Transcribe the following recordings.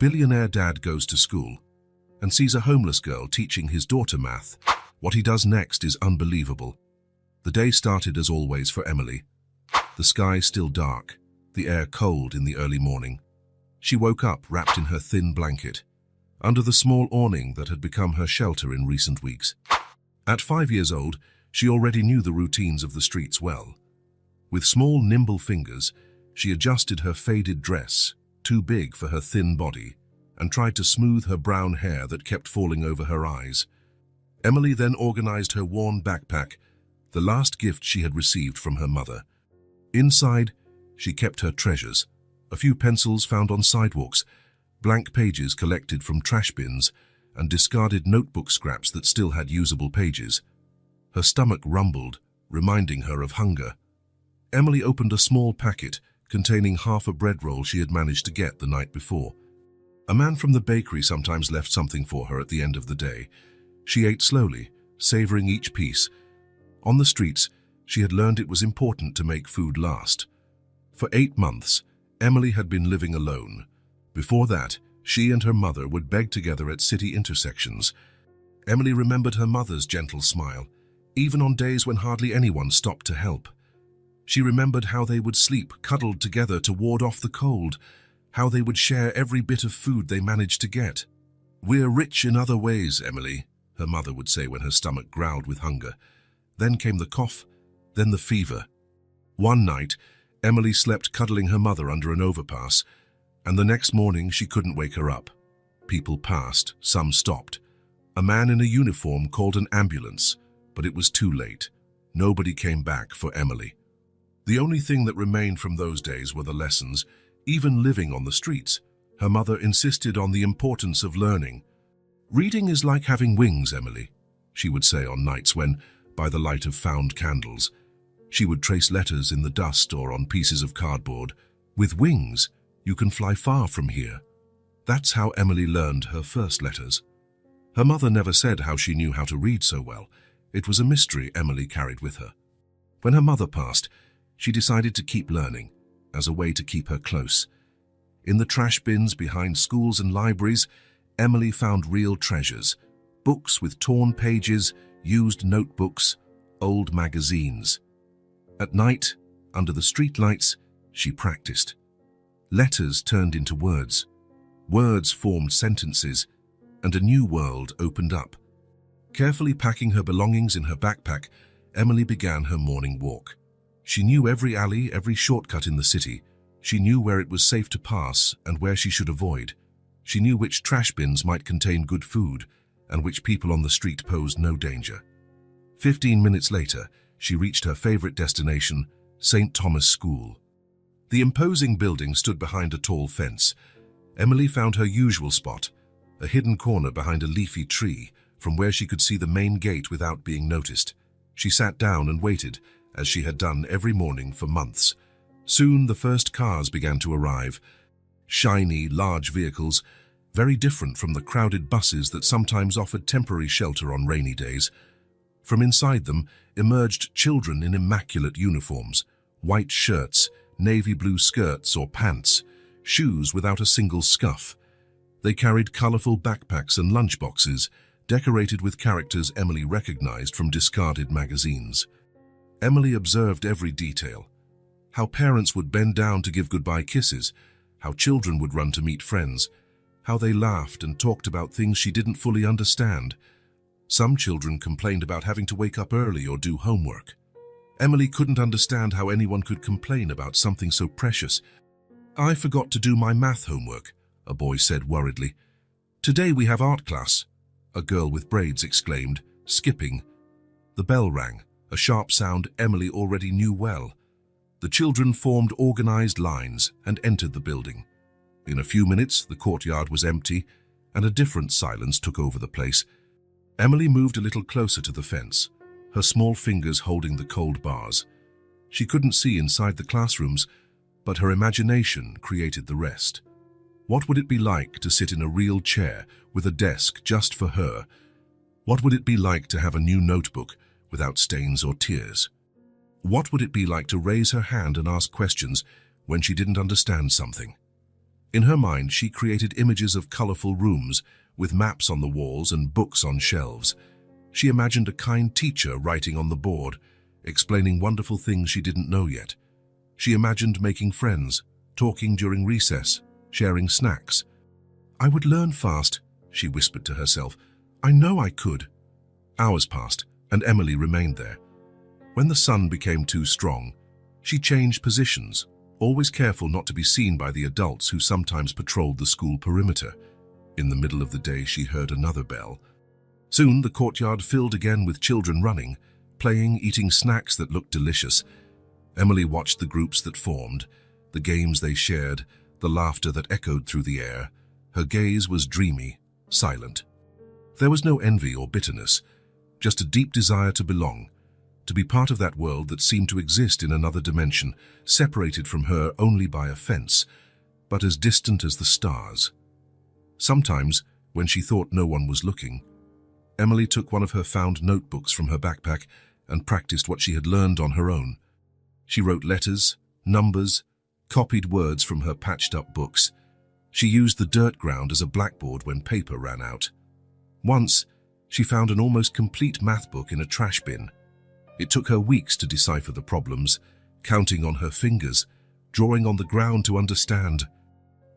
Billionaire dad goes to school and sees a homeless girl teaching his daughter math. What he does next is unbelievable. The day started as always for Emily. The sky still dark, the air cold in the early morning. She woke up wrapped in her thin blanket, under the small awning that had become her shelter in recent weeks. At 5 years old, she already knew the routines of the streets well. With small, nimble fingers, she adjusted her faded dress, too big for her thin body, and tried to smooth her brown hair that kept falling over her eyes. Emily then organized her worn backpack, the last gift she had received from her mother. Inside, she kept her treasures, a few pencils found on sidewalks, blank pages collected from trash bins, and discarded notebook scraps that still had usable pages. Her stomach rumbled, reminding her of hunger. Emily opened a small packet containing half a bread roll she had managed to get the night before. A man from the bakery sometimes left something for her at the end of the day. She ate slowly, savoring each piece. On the streets, she had learned it was important to make food last. For 8 months, Emily had been living alone. Before that, she and her mother would beg together at city intersections. Emily remembered her mother's gentle smile, even on days when hardly anyone stopped to help. She remembered how they would sleep cuddled together to ward off the cold, how they would share every bit of food they managed to get. "We're rich in other ways, Emily," her mother would say when her stomach growled with hunger. Then came the cough, then the fever. One night, Emily slept cuddling her mother under an overpass, and the next morning she couldn't wake her up. People passed, some stopped. A man in a uniform called an ambulance, but it was too late. Nobody came back for Emily. The only thing that remained from those days were the lessons. Even living on the streets, her mother insisted on the importance of learning. "Reading is like having wings, Emily," she would say on nights when, by the light of found candles, she would trace letters in the dust or on pieces of cardboard. "With wings, you can fly far from here." That's how Emily learned her first letters. Her mother never said how she knew how to read so well. It was a mystery Emily carried with her. When her mother passed, she decided to keep learning, as a way to keep her close. In the trash bins behind schools and libraries, Emily found real treasures: books with torn pages, used notebooks, old magazines. At night, under the streetlights, she practiced. Letters turned into words. Words formed sentences, and a new world opened up. Carefully packing her belongings in her backpack, Emily began her morning walk. She knew every alley, every shortcut in the city. She knew where it was safe to pass and where she should avoid. She knew which trash bins might contain good food and which people on the street posed no danger. 15 minutes later, she reached her favorite destination, St. Thomas School. The imposing building stood behind a tall fence. Emily found her usual spot, a hidden corner behind a leafy tree, from where she could see the main gate without being noticed. She sat down and waited, as she had done every morning for months. Soon the first cars began to arrive. Shiny, large vehicles, very different from the crowded buses that sometimes offered temporary shelter on rainy days. From inside them emerged children in immaculate uniforms, white shirts, navy blue skirts or pants, shoes without a single scuff. They carried colorful backpacks and lunchboxes, decorated with characters Emily recognized from discarded magazines. Emily observed every detail: how parents would bend down to give goodbye kisses, how children would run to meet friends, how they laughed and talked about things she didn't fully understand. Some children complained about having to wake up early or do homework. Emily couldn't understand how anyone could complain about something so precious. "I forgot to do my math homework," a boy said worriedly. "Today we have art class," a girl with braids exclaimed, skipping. The bell rang, a sharp sound Emily already knew well. The children formed organized lines and entered the building. In a few minutes, the courtyard was empty, and a different silence took over the place. Emily moved a little closer to the fence, her small fingers holding the cold bars. She couldn't see inside the classrooms, but her imagination created the rest. What would it be like to sit in a real chair with a desk just for her? What would it be like to have a new notebook without stains or tears? What would it be like to raise her hand and ask questions when she didn't understand something? In her mind, she created images of colorful rooms with maps on the walls and books on shelves. She imagined a kind teacher writing on the board, explaining wonderful things she didn't know yet. She imagined making friends, talking during recess, sharing snacks. "I would learn fast," she whispered to herself. "I know I could." Hours passed, and Emily remained there. When the sun became too strong, she changed positions, always careful not to be seen by the adults who sometimes patrolled the school perimeter. In the middle of the day, she heard another bell. Soon, the courtyard filled again with children running, playing, eating snacks that looked delicious. Emily watched the groups that formed, the games they shared, the laughter that echoed through the air. Her gaze was dreamy, silent. There was no envy or bitterness, just a deep desire to belong, to be part of that world that seemed to exist in another dimension, separated from her only by a fence, but as distant as the stars. Sometimes, when she thought no one was looking, Emily took one of her found notebooks from her backpack and practiced what she had learned on her own. She wrote letters, numbers, copied words from her patched-up books. She used the dirt ground as a blackboard when paper ran out. Once, she found an almost complete math book in a trash bin. It took her weeks to decipher the problems, counting on her fingers, drawing on the ground to understand.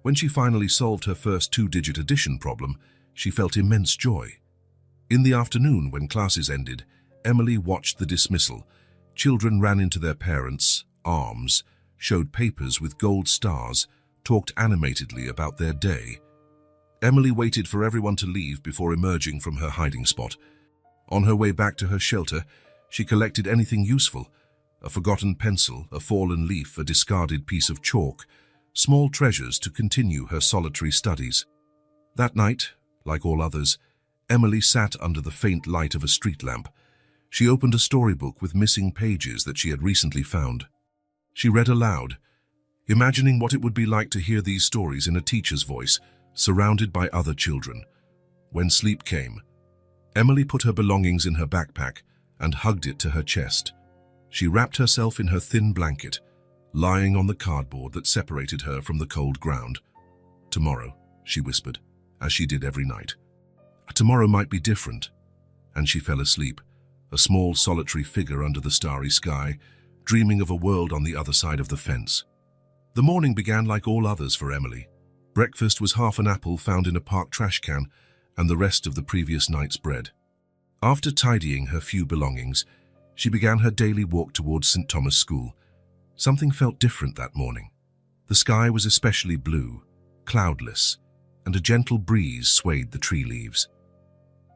When she finally solved her first two-digit addition problem, she felt immense joy. In the afternoon, when classes ended, Emily watched the dismissal. Children ran into their parents' arms, showed papers with gold stars, talked animatedly about their day. Emily waited for everyone to leave before emerging from her hiding spot. On her way back to her shelter, she collected anything useful: a forgotten pencil, a fallen leaf, a discarded piece of chalk, small treasures to continue her solitary studies. That night, like all others, Emily sat under the faint light of a street lamp. She opened a storybook with missing pages that she had recently found. She read aloud, imagining what it would be like to hear these stories in a teacher's voice, surrounded by other children. When sleep came, Emily put her belongings in her backpack and hugged it to her chest. She wrapped herself in her thin blanket, lying on the cardboard that separated her from the cold ground. "Tomorrow," she whispered, as she did every night. "Tomorrow might be different." And she fell asleep, a small solitary figure under the starry sky, dreaming of a world on the other side of the fence. The morning began like all others for Emily. Breakfast was half an apple found in a park trash can and the rest of the previous night's bread. After tidying her few belongings, she began her daily walk towards St. Thomas School. Something felt different that morning. The sky was especially blue, cloudless, and a gentle breeze swayed the tree leaves.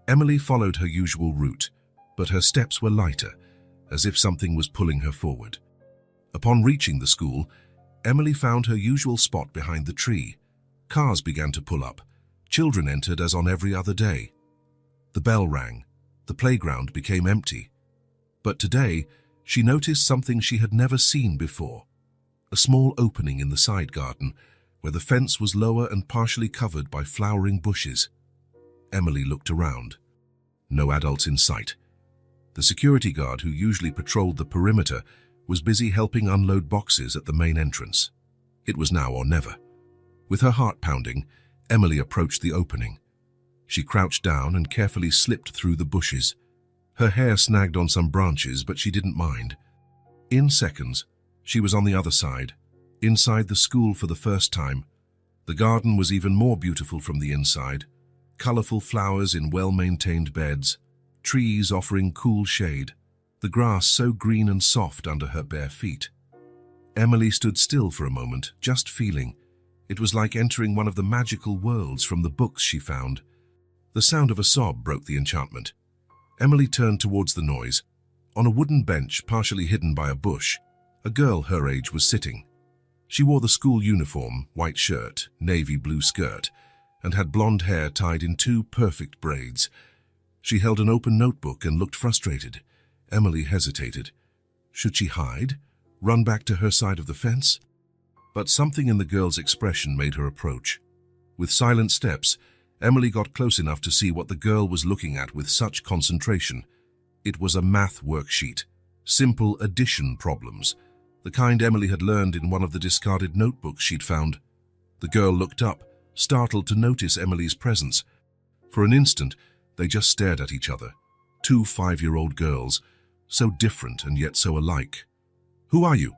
Emily followed her usual route, but her steps were lighter, as if something was pulling her forward. Upon reaching the school, Emily found her usual spot behind the tree. Cars began to pull up. Children entered as on every other day. The bell rang. The playground became empty. But today, she noticed something she had never seen before. A small opening in the side garden, where the fence was lower and partially covered by flowering bushes. Emily looked around. No adults in sight. The security guard who usually patrolled the perimeter was busy helping unload boxes at the main entrance. It was now or never. With her heart pounding, Emily approached the opening. She crouched down and carefully slipped through the bushes. Her hair snagged on some branches, but she didn't mind. In seconds, she was on the other side, inside the school for the first time. The garden was even more beautiful from the inside. Colorful flowers in well-maintained beds, trees offering cool shade, the grass so green and soft under her bare feet. Emily stood still for a moment, just feeling. It was like entering one of the magical worlds from the books she found. The sound of a sob broke the enchantment. Emily turned towards the noise. On a wooden bench, partially hidden by a bush, a girl her age was sitting. She wore the school uniform, white shirt, navy blue skirt, and had blonde hair tied in two perfect braids. She held an open notebook and looked frustrated. Emily hesitated. Should she hide? Run back to her side of the fence? But something in the girl's expression made her approach. With silent steps, Emily got close enough to see what the girl was looking at with such concentration. It was a math worksheet. Simple addition problems. The kind Emily had learned in one of the discarded notebooks she'd found. The girl looked up, startled to notice Emily's presence. For an instant, they just stared at each other. Two 5-year-old girls, so different and yet so alike. "Who are you?"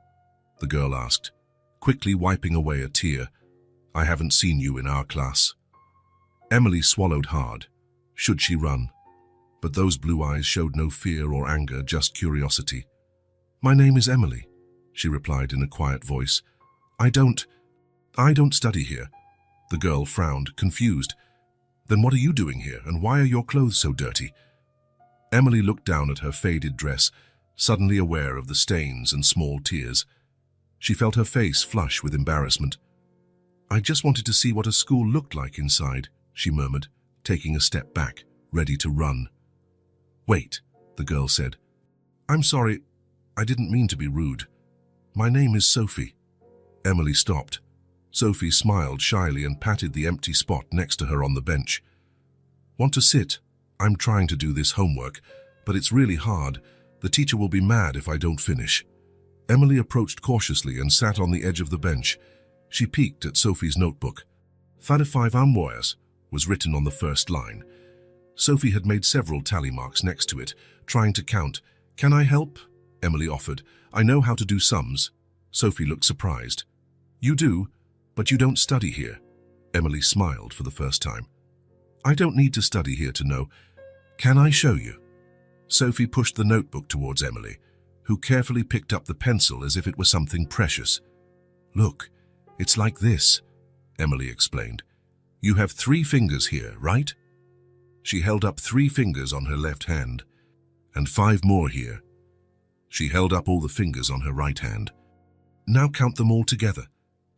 the girl asked, quickly wiping away a tear. "I haven't seen you in our class." Emily swallowed hard. Should she run? But those blue eyes showed no fear or anger, just curiosity. "My name is Emily," she replied in a quiet voice. I don't study here." The girl frowned, confused. "Then what are you doing here, and why are your clothes so dirty?" Emily looked down at her faded dress, suddenly aware of the stains and small tears. She felt her face flush with embarrassment. "I just wanted to see what a school looked like inside," she murmured, taking a step back, ready to run. "Wait," the girl said. "I'm sorry, I didn't mean to be rude. My name is Sophie." Emily stopped. Sophie smiled shyly and patted the empty spot next to her on the bench. "Want to sit? I'm trying to do this homework, but it's really hard. The teacher will be mad if I don't finish." Emily approached cautiously and sat on the edge of the bench. She peeked at Sophie's notebook. "Fada 5 amboyas" was written on the first line. Sophie had made several tally marks next to it, trying to count. "Can I help?" Emily offered. "I know how to do sums." Sophie looked surprised. "You do, but you don't study here." Emily smiled for the first time. "I don't need to study here to know. Can I show you?" Sophie pushed the notebook towards Emily, who carefully picked up the pencil as if it was something precious. "Look, it's like this," Emily explained. "You have 3 fingers here, right?" She held up 3 fingers on her left hand, and 5 more here. She held up all the fingers on her right hand. "Now count them all together."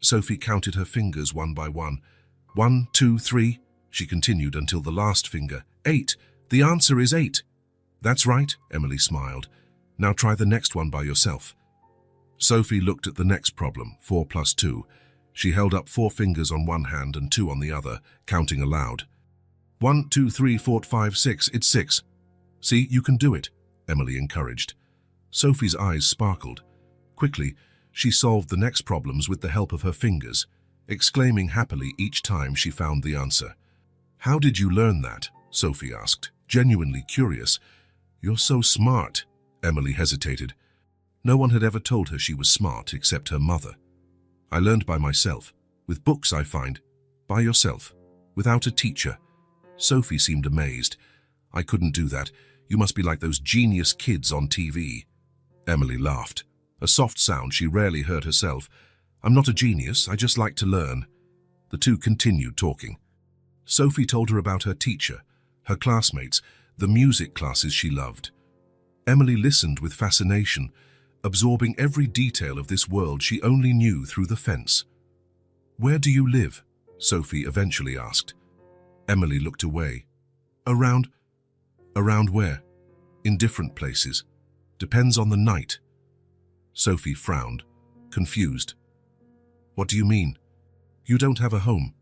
Sophie counted her fingers one by one. 1, 2, 3, she continued until the last finger. 8. The answer is 8. "That's right," Emily smiled. "Now try the next one by yourself." Sophie looked at the next problem, 4 plus 2. She held up 4 fingers on one hand and 2 on the other, counting aloud. 1, 2, 3, 4, 5, 6, it's 6. "See, you can do it," Emily encouraged. Sophie's eyes sparkled. Quickly, she solved the next problems with the help of her fingers, exclaiming happily each time she found the answer. "How did you learn that?" Sophie asked, genuinely curious. "You're so smart." Emily hesitated. No one had ever told her she was smart except her mother. "I learned by myself. With books, I find. By yourself. Without a teacher." Sophie seemed amazed. "I couldn't do that. You must be like those genius kids on TV." Emily laughed, a soft sound she rarely heard herself. "I'm not a genius, I just like to learn." The two continued talking. Sophie told her about her teacher, her classmates, the music classes she loved. Emily listened with fascination, absorbing every detail of this world she only knew through the fence. "Where do you live?" Sophie eventually asked. Emily looked away. Around where?" "In different places. Depends on the night." Sophie frowned, confused. "What do you mean?" "You don't have a home."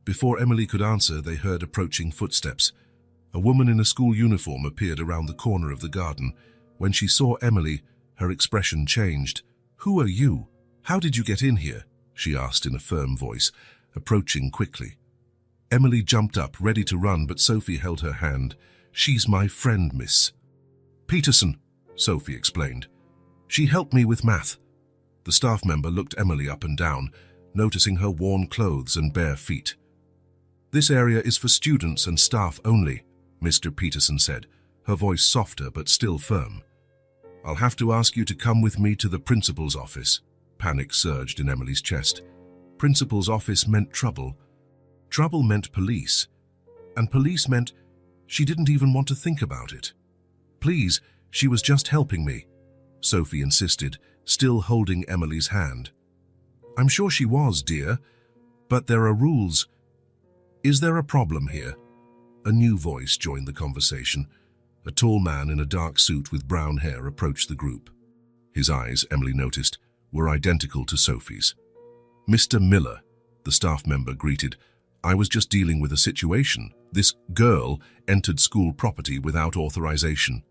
Before Emily could answer, they heard approaching footsteps. A woman in a school uniform appeared around the corner of the garden. When she saw Emily, her expression changed. "Who are you? How did you get in here?" she asked in a firm voice, approaching quickly. Emily jumped up, ready to run, but Sophie held her hand. "She's my friend, Miss Peterson," Sophie explained. "She helped me with math." The staff member looked Emily up and down, noticing her worn clothes and bare feet. "This area is for students and staff only," Mr. Peterson said, her voice softer but still firm. "I'll have to ask you to come with me to the principal's office." Panic surged in Emily's chest. Principal's office meant trouble. Trouble meant police. And police meant she didn't even want to think about it. "Please, she was just helping me," Sophie insisted, still holding Emily's hand. "I'm sure she was, dear, but there are rules." "Is there a problem here?" A new voice joined the conversation. A tall man in a dark suit with brown hair approached the group. His eyes, Emily noticed, were identical to Sophie's. "Mr. Miller," the staff member greeted. "I was just dealing with a situation. This girl entered school property without authorization."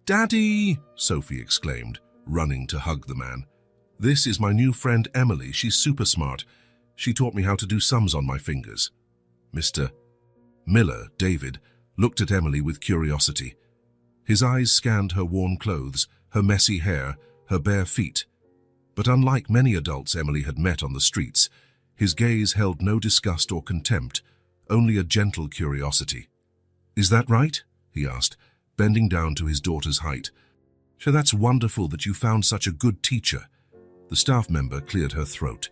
"Daddy!" Sophie exclaimed, running to hug the man. "This is my new friend Emily. She's super smart. She taught me how to do sums on my fingers. Mr. Miller, David, looked at Emily with curiosity. His eyes scanned her worn clothes, her messy hair, her bare feet. But unlike many adults Emily had met on the streets, his gaze held no disgust or contempt, only a gentle curiosity. "Is that right?" he asked, bending down to his daughter's height. "So that's wonderful that you found such a good teacher." The staff member cleared her throat.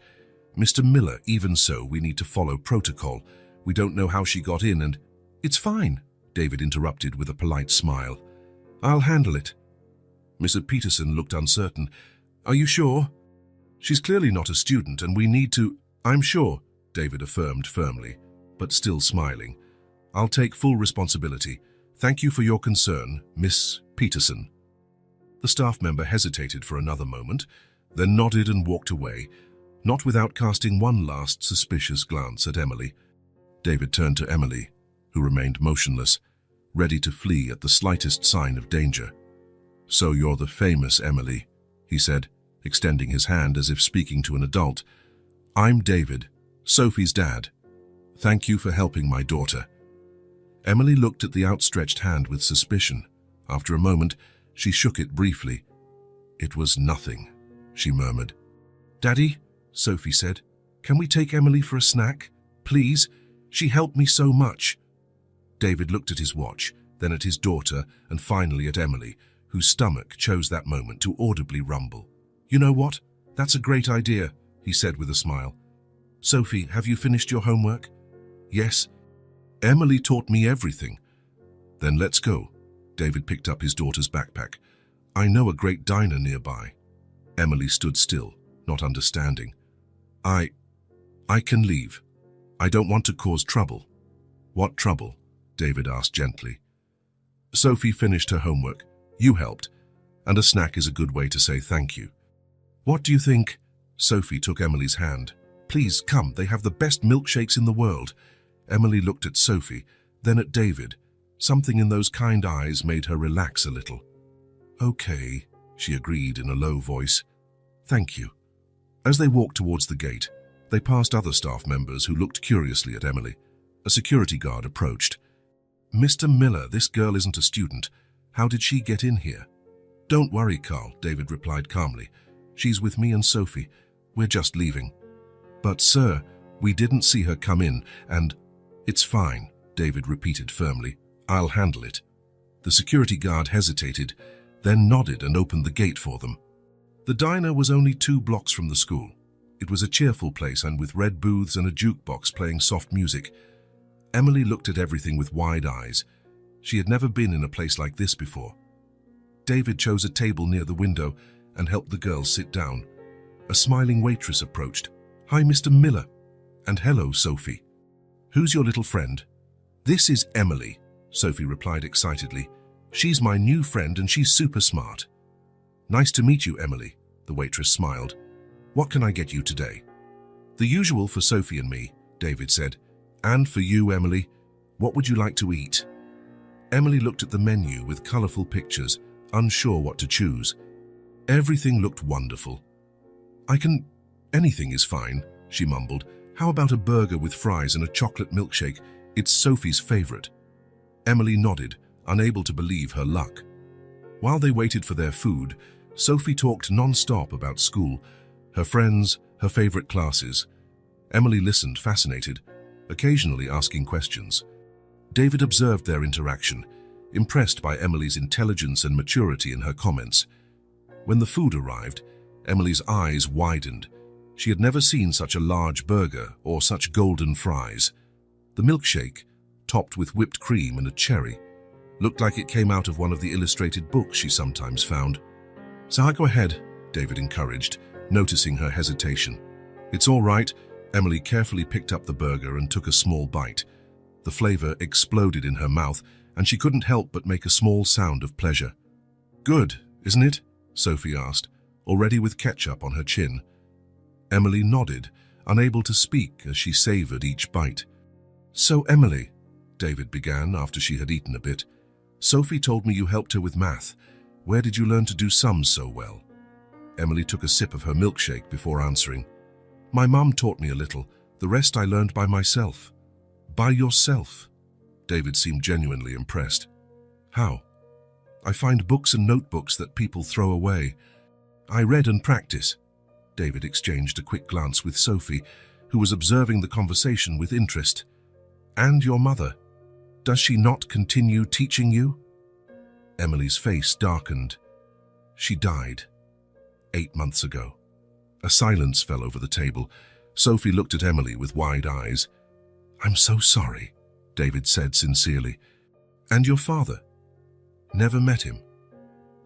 "Mr. Miller, even so, we need to follow protocol. We don't know how she got in and—" "It's fine," David interrupted with a polite smile. "I'll handle it." Mrs. Peterson looked uncertain. "Are you sure? She's clearly not a student and we need to—" "I'm sure," David affirmed firmly, but still smiling. "I'll take full responsibility. Thank you for your concern, Miss Peterson." The staff member hesitated for another moment, then nodded and walked away, not without casting one last suspicious glance at Emily. David turned to Emily, who remained motionless, ready to flee at the slightest sign of danger. "So you're the famous Emily," he said, extending his hand as if speaking to an adult. "I'm David, Sophie's dad. Thank you for helping my daughter." Emily looked at the outstretched hand with suspicion. After a moment, she shook it briefly. "It was nothing," she murmured. "Daddy," Sophie said, "can we take Emily for a snack? Please? She helped me so much." David looked at his watch, then at his daughter, and finally at Emily, whose stomach chose that moment to audibly rumble. "You know what? That's a great idea," he said with a smile. "Sophie, have you finished your homework?" "Yes. Emily taught me everything." "Then let's go." David picked up his daughter's backpack. "I know a great diner nearby." Emily stood still, not understanding. I can leave. I don't want to cause trouble." "What trouble?" David asked gently. "Sophie finished her homework. You helped. And a snack is a good way to say thank you." "What do you think?" Sophie took Emily's hand. "Please, come, they have the best milkshakes in the world." Emily looked at Sophie, then at David. Something in those kind eyes made her relax a little. "Okay," she agreed in a low voice. "Thank you." As they walked towards the gate, they passed other staff members who looked curiously at Emily. A security guard approached. "Mr. Miller, this girl isn't a student. How did she get in here?" "Don't worry, Carl," David replied calmly. "She's with me and Sophie. We're just leaving." "But, sir, we didn't see her come in, and—" "It's fine," David repeated firmly. "I'll handle it." The security guard hesitated, then nodded and opened the gate for them. The diner was only 2 blocks from the school. It was a cheerful place and with red booths and a jukebox playing soft music. Emily looked at everything with wide eyes. She had never been in a place like this before. David chose a table near the window and helped the girls sit down. A smiling waitress approached. "Hi, Mr. Miller." "And hello, Sophie." "Who's your little friend?" "This is Emily," Sophie replied excitedly. "She's my new friend and she's super smart." "Nice to meet you, Emily," the waitress smiled. "What can I get you today?" "The usual for Sophie and me," David said. "And for you, Emily, what would you like to eat?" Emily looked at the menu with colorful pictures, unsure what to choose. Everything looked wonderful. Anything is fine," she mumbled. "How about a burger with fries and a chocolate milkshake? It's Sophie's favorite." Emily nodded, unable to believe her luck. While they waited for their food, Sophie talked non-stop about school, her friends, her favorite classes. Emily listened, fascinated, occasionally asking questions. David observed their interaction, impressed by Emily's intelligence and maturity in her comments. When the food arrived, Emily's eyes widened. She had never seen such a large burger or such golden fries. The milkshake, topped with whipped cream and a cherry, looked like it came out of one of the illustrated books she sometimes found. "So go ahead," David encouraged, noticing her hesitation. "It's all right." Emily carefully picked up the burger and took a small bite. The flavor exploded in her mouth, and she couldn't help but make a small sound of pleasure. "Good, isn't it?" Sophie asked, already with ketchup on her chin. Emily nodded, unable to speak as she savored each bite. "So, Emily," David began after she had eaten a bit, "Sophie told me you helped her with math. Where did you learn to do sums so well?" Emily took a sip of her milkshake before answering. "My mum taught me a little. The rest I learned by myself. By yourself. David seemed genuinely impressed. How? I find books and notebooks that people throw away. I read and practice. David exchanged a quick glance with Sophie, who was observing the conversation with interest. And your mother? Does she not continue teaching you? Emily's face darkened. She died 8 months ago. A silence fell over the table. Sophie looked at Emily with wide eyes. I'm so sorry, David said sincerely. And your father? Never met him.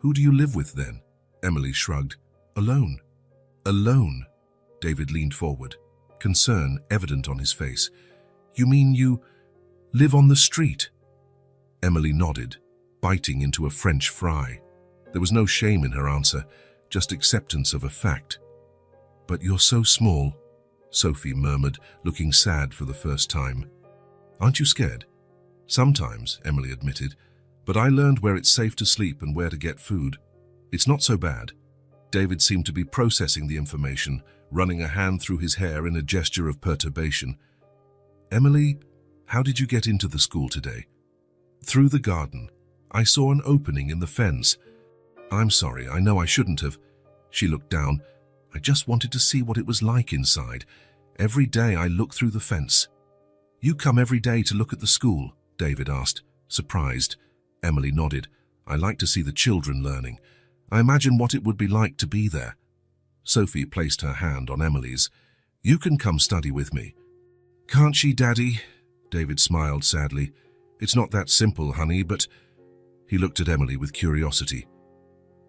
Who do you live with then? Emily shrugged. Alone. Alone? David leaned forward, concern evident on his face. You mean you live on the street? Emily nodded, biting into a French fry. There was no shame in her answer, just acceptance of a fact. But you're so small, Sophie murmured, looking sad for the first time. Aren't you scared? Sometimes, Emily admitted, but I learned where it's safe to sleep and where to get food. It's not so bad. David seemed to be processing the information, running a hand through his hair in a gesture of perturbation. Emily, how did you get into the school today? Through the garden. I saw an opening in the fence. I'm sorry, I know I shouldn't have. She looked down. I just wanted to see what it was like inside. Every day I look through the fence. You come every day to look at the school? David asked, surprised. Emily nodded. I like to see the children learning. I imagine what it would be like to be there. Sophie placed her hand on Emily's. You can come study with me. Can't she, Daddy? David smiled sadly. It's not that simple, honey, but... He looked at Emily with curiosity.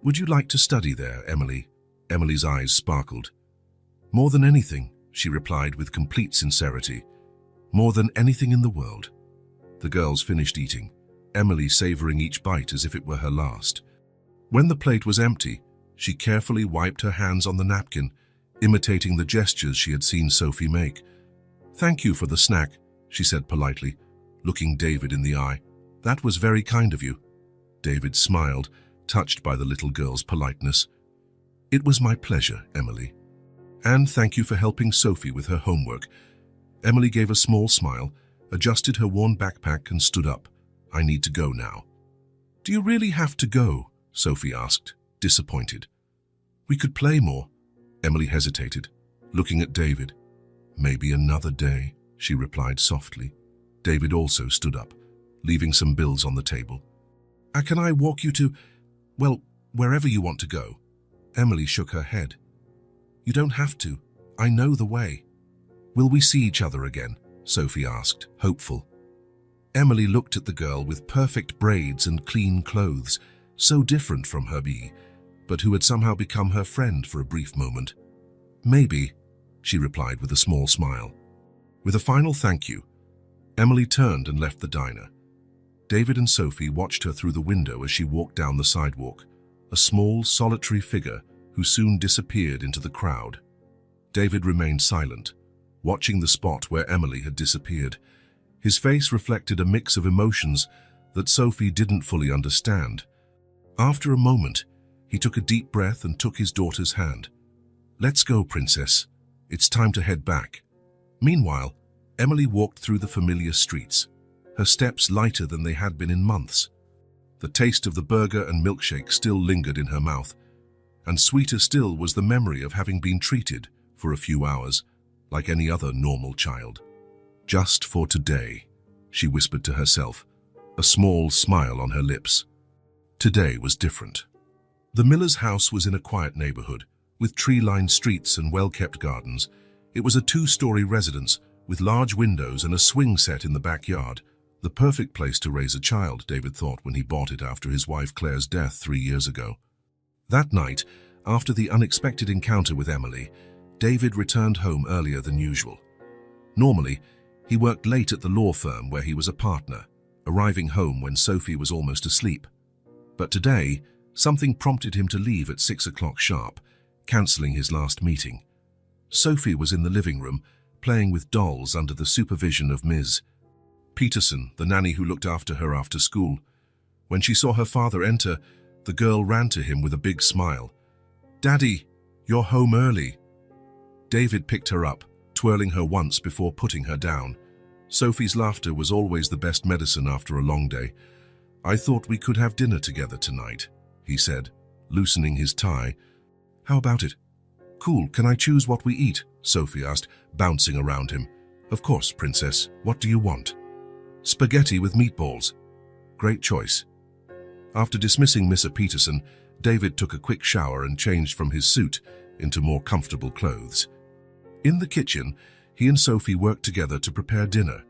Would you like to study there, Emily? Emily's eyes sparkled. More than anything, she replied with complete sincerity. More than anything in the world. The girls finished eating, Emily savoring each bite as if it were her last. When the plate was empty, she carefully wiped her hands on the napkin, imitating the gestures she had seen Sophie make. Thank you for the snack, she said politely, looking David in the eye. That was very kind of you. David smiled, touched by the little girl's politeness. It was my pleasure, Emily. And thank you for helping Sophie with her homework. Emily gave a small smile, adjusted her worn backpack and stood up. I need to go now. Do you really have to go? Sophie asked, disappointed. We could play more. Emily hesitated, looking at David. Maybe another day, she replied softly. David also stood up, leaving some bills on the table. Can I walk you to, well, wherever you want to go? Emily shook her head. You don't have to. I know the way. Will we see each other again? Sophie asked, hopeful. Emily looked at the girl with perfect braids and clean clothes, so different from her but who had somehow become her friend for a brief moment. Maybe, she replied with a small smile. With a final thank you, Emily turned and left the diner. David and Sophie watched her through the window as she walked down the sidewalk, a small, solitary figure who soon disappeared into the crowd. David remained silent, watching the spot where Emily had disappeared. His face reflected a mix of emotions that Sophie didn't fully understand. After a moment, he took a deep breath and took his daughter's hand. Let's go, Princess. It's time to head back. Meanwhile, Emily walked through the familiar streets, her steps lighter than they had been in months. The taste of the burger and milkshake still lingered in her mouth, and sweeter still was the memory of having been treated, for a few hours, like any other normal child. Just for today, she whispered to herself, a small smile on her lips. Today was different. The miller's house was in a quiet neighborhood, with tree-lined streets and well-kept gardens. It was a 2-story residence, with large windows and a swing set in the backyard. The perfect place to raise a child, David thought when he bought it after his wife Claire's death 3 years ago. That night, after the unexpected encounter with Emily, David returned home earlier than usual. Normally, he worked late at the law firm where he was a partner, arriving home when Sophie was almost asleep. But today, something prompted him to leave at 6 o'clock sharp, cancelling his last meeting. Sophie was in the living room, playing with dolls under the supervision of Ms. Peterson, the nanny who looked after her after school. When she saw her father enter, the girl ran to him with a big smile. "Daddy, you're home early." David picked her up, twirling her once before putting her down. Sophie's laughter was always the best medicine after a long day. "I thought we could have dinner together tonight," he said, loosening his tie. "How about it?" "Cool, can I choose what we eat?" Sophie asked, bouncing around him. "Of course, princess. What do you want?" "Spaghetti with meatballs." "Great choice." After dismissing Mr. Peterson, David took a quick shower and changed from his suit into more comfortable clothes. In the kitchen, he and Sophie worked together to prepare dinner.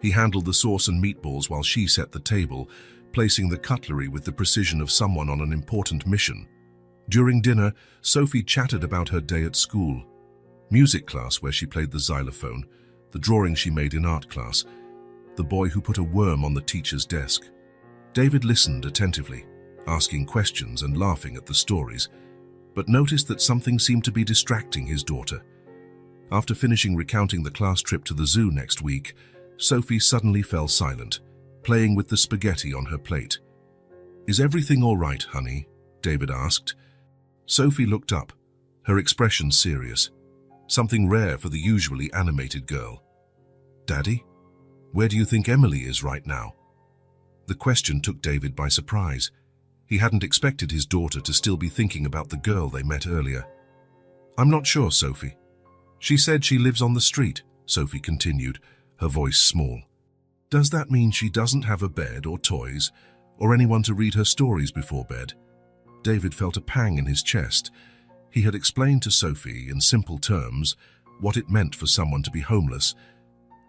He handled the sauce and meatballs while she set the table, placing the cutlery with the precision of someone on an important mission. During dinner, Sophie chatted about her day at school, music class where she played the xylophone, the drawing she made in art class, the boy who put a worm on the teacher's desk. David listened attentively, asking questions and laughing at the stories, but noticed that something seemed to be distracting his daughter. After finishing recounting the class trip to the zoo next week, Sophie suddenly fell silent, playing with the spaghetti on her plate. "Is everything all right, honey?" David asked. Sophie looked up, her expression serious, something rare for the usually animated girl. "Daddy, where do you think Emily is right now?" The question took David by surprise. He hadn't expected his daughter to still be thinking about the girl they met earlier. "I'm not sure, Sophie. She said she lives on the street," Sophie continued, her voice small. "Does that mean she doesn't have a bed or toys, or anyone to read her stories before bed?" David felt a pang in his chest. He had explained to Sophie in simple terms what it meant for someone to be homeless,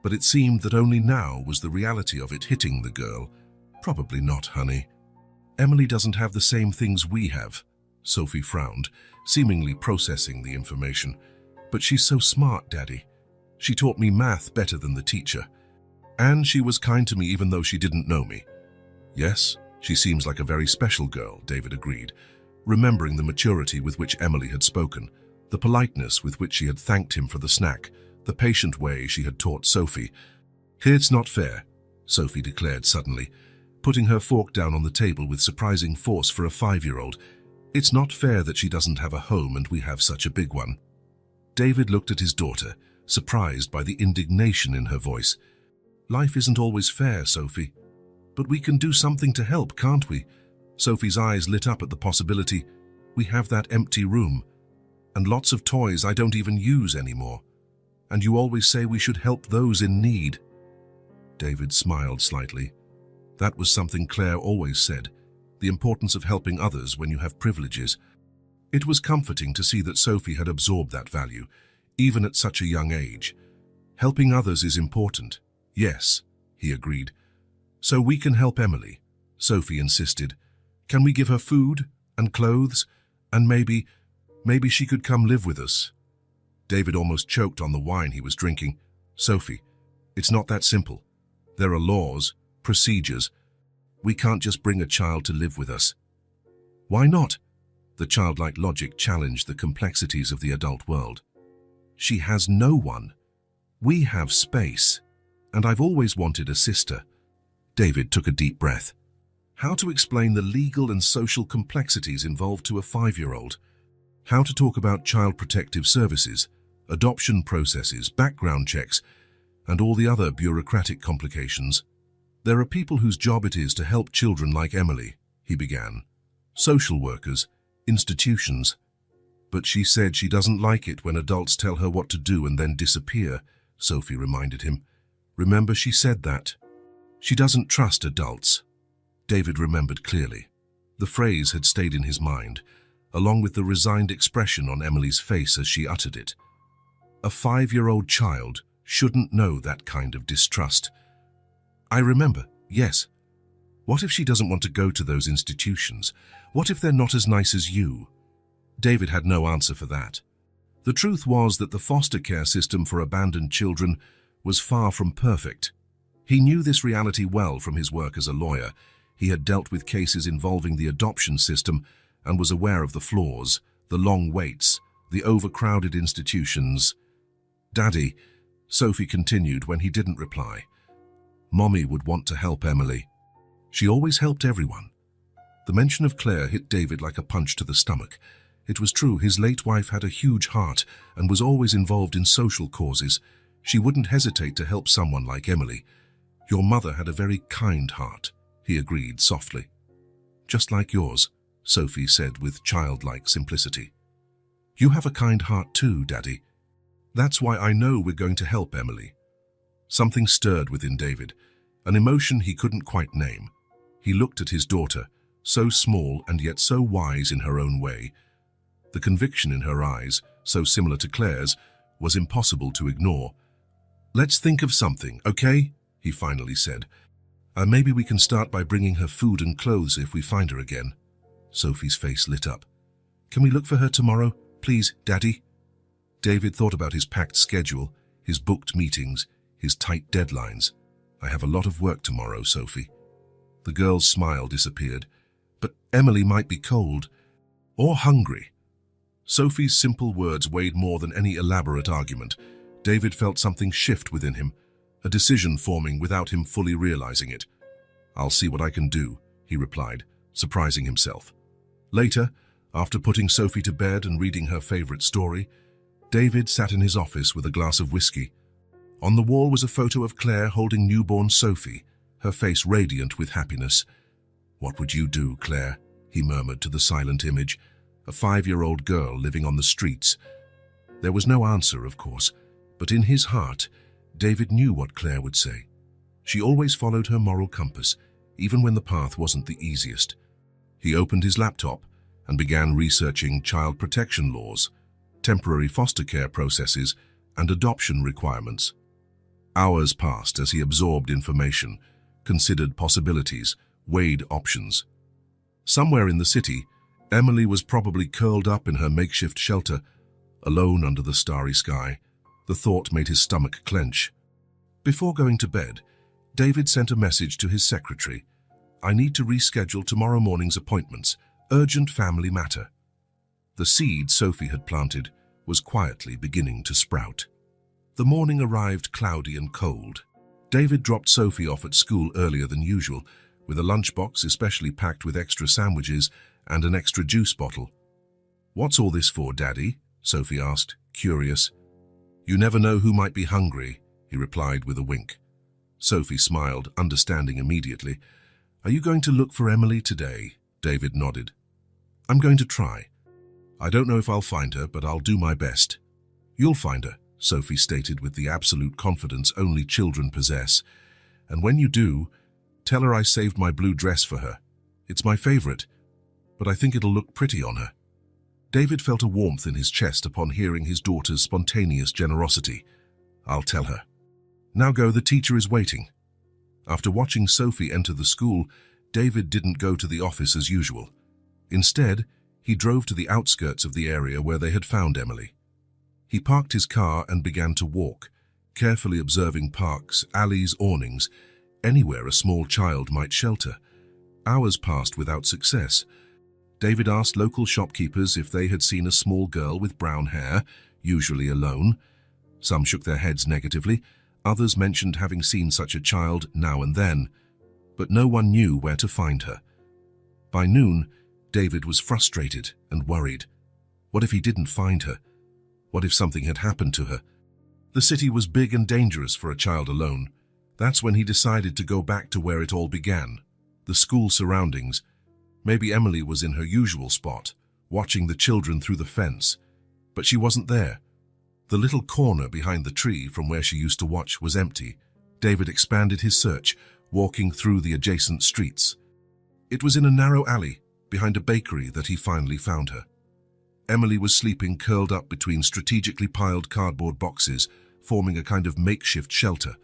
but it seemed that only now was the reality of it hitting the girl. "Probably not, honey. Emily doesn't have the same things we have," Sophie frowned, seemingly processing the information. "But she's so smart, Daddy. She taught me math better than the teacher. And she was kind to me even though she didn't know me." "Yes, she seems like a very special girl," David agreed, remembering the maturity with which Emily had spoken, the politeness with which she had thanked him for the snack, the patient way she had taught Sophie. "It's not fair," Sophie declared suddenly, putting her fork down on the table with surprising force for a 5-year-old. "It's not fair that she doesn't have a home and we have such a big one." David looked at his daughter, surprised by the indignation in her voice. "Life isn't always fair, Sophie. But we can do something to help, can't we?" Sophie's eyes lit up at the possibility. "We have that empty room, and lots of toys I don't even use anymore. And you always say we should help those in need." David smiled slightly. That was something Claire always said, the importance of helping others when you have privileges. It was comforting to see that Sophie had absorbed that value, even at such a young age. "Helping others is important." "Yes," he agreed. "So we can help Emily," Sophie insisted. "Can we give her food and clothes, and maybe she could come live with us?" David almost choked on the wine he was drinking. "Sophie, it's not that simple. There are laws, procedures. We can't just bring a child to live with us." "Why not?" The childlike logic challenged the complexities of the adult world. "She has no one. We have space. And I've always wanted a sister." David took a deep breath. How to explain the legal and social complexities involved to a 5-year-old? How to talk about child protective services, adoption processes, background checks, and all the other bureaucratic complications? "There are people whose job it is to help children like Emily," he began. "Social workers, institutions." "But she said she doesn't like it when adults tell her what to do and then disappear," Sophie reminded him. "Remember, she said that. She doesn't trust adults." David remembered clearly. The phrase had stayed in his mind, along with the resigned expression on Emily's face as she uttered it. A 5-year-old child shouldn't know that kind of distrust. "I remember, yes. What if she doesn't want to go to those institutions? What if they're not as nice as you?" David had no answer for that. The truth was that the foster care system for abandoned children was far from perfect. He knew this reality well from his work as a lawyer. He had dealt with cases involving the adoption system and was aware of the flaws, the long waits, the overcrowded institutions. "Daddy," Sophie continued when he didn't reply, "Mommy would want to help Emily. She always helped everyone." The mention of Claire hit David like a punch to the stomach. It was true, his late wife had a huge heart and was always involved in social causes. She wouldn't hesitate to help someone like Emily. Your mother had a very kind heart, he agreed softly. Just like yours, Sophie said with childlike simplicity. You have a kind heart too, Daddy. That's why I know we're going to help Emily. Something stirred within David, an emotion he couldn't quite name. He looked at his daughter, so small and yet so wise in her own way. The conviction in her eyes, so similar to Claire's, was impossible to ignore. Let's think of something, okay? He finally said. Maybe we can start by bringing her food and clothes if we find her again. Sophie's face lit up. Can we look for her tomorrow, please, Daddy? David thought about his packed schedule, his booked meetings, his tight deadlines. I have a lot of work tomorrow, Sophie. The girl's smile disappeared. But Emily might be cold or hungry. Sophie's simple words weighed more than any elaborate argument. David felt something shift within him, a decision forming without him fully realizing it. I'll see what I can do, he replied, surprising himself. Later, after putting Sophie to bed and reading her favorite story, David sat in his office with a glass of whiskey. On the wall was a photo of Claire holding newborn Sophie, her face radiant with happiness. What would you do, Claire? He murmured to the silent image, a 5-year-old girl living on the streets. There was no answer, of course, but in his heart, David knew what Claire would say. She always followed her moral compass, even when the path wasn't the easiest. He opened his laptop and began researching child protection laws, temporary foster care processes, and adoption requirements. Hours passed as he absorbed information, considered possibilities, weighed options. Somewhere in the city, Emily was probably curled up in her makeshift shelter, alone under the starry sky. The thought made his stomach clench. Before going to bed, David sent a message to his secretary. I need to reschedule tomorrow morning's appointments. Urgent family matter. The seed Sophie had planted was quietly beginning to sprout. The morning arrived cloudy and cold. David dropped Sophie off at school earlier than usual, with a lunchbox especially packed with extra sandwiches and an extra juice bottle. What's all this for, Daddy? Sophie asked, curious. You never know who might be hungry, he replied with a wink. Sophie smiled, understanding immediately. Are you going to look for Emily today? David nodded. I'm going to try. I don't know if I'll find her, but I'll do my best. You'll find her, Sophie stated with the absolute confidence only children possess. And when you do, tell her I saved my blue dress for her. It's my favorite, but I think it'll look pretty on her. David felt a warmth in his chest upon hearing his daughter's spontaneous generosity. I'll tell her. Now go, the teacher is waiting. After watching Sophie enter the school, David didn't go to the office as usual. Instead, he drove to the outskirts of the area where they had found Emily. He parked his car and began to walk, carefully observing parks, alleys, awnings, anywhere a small child might shelter. Hours passed without success. David asked local shopkeepers if they had seen a small girl with brown hair, usually alone. Some shook their heads negatively. Others mentioned having seen such a child now and then, but no one knew where to find her. By noon, David was frustrated and worried. What if he didn't find her? What if something had happened to her? The city was big and dangerous for a child alone. That's when he decided to go back to where it all began, the school surroundings. Maybe Emily was in her usual spot, watching the children through the fence, but she wasn't there. The little corner behind the tree from where she used to watch was empty. David expanded his search, walking through the adjacent streets. It was in a narrow alley, behind a bakery, that he finally found her. Emily was sleeping curled up between strategically piled cardboard boxes, forming a kind of makeshift shelter.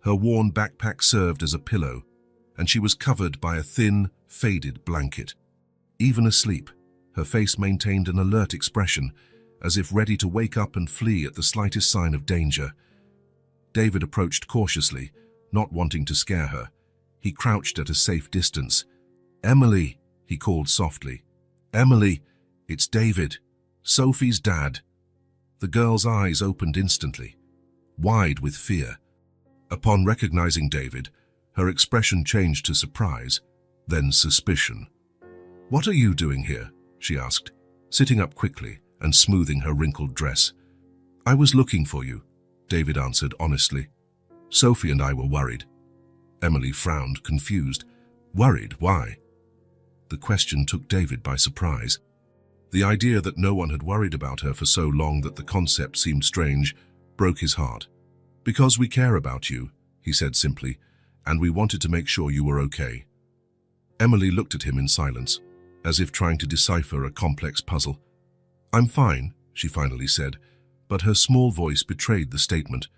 Her worn backpack served as a pillow, and she was covered by a thin, faded blanket. Even asleep, her face maintained an alert expression, as if ready to wake up and flee at the slightest sign of danger. David approached cautiously, not wanting to scare her. He crouched at a safe distance. "Emily," he called softly. "Emily, it's David, Sophie's dad." The girl's eyes opened instantly, wide with fear. Upon recognizing David, her expression changed to surprise, then suspicion. "What are you doing here?" she asked. sitting up quickly and smoothing her wrinkled dress. "I was looking for you," David answered honestly. "Sophie and I were worried." Emily frowned, confused. Worried? Why? The question took David by surprise. The idea that no one had worried about her for so long that the concept seemed strange broke his heart. "Because we care about you," he said simply, "and we wanted to make sure you were okay." Emily looked at him in silence, as if trying to decipher a complex puzzle. "I'm fine," she finally said, but her small voice betrayed the statement.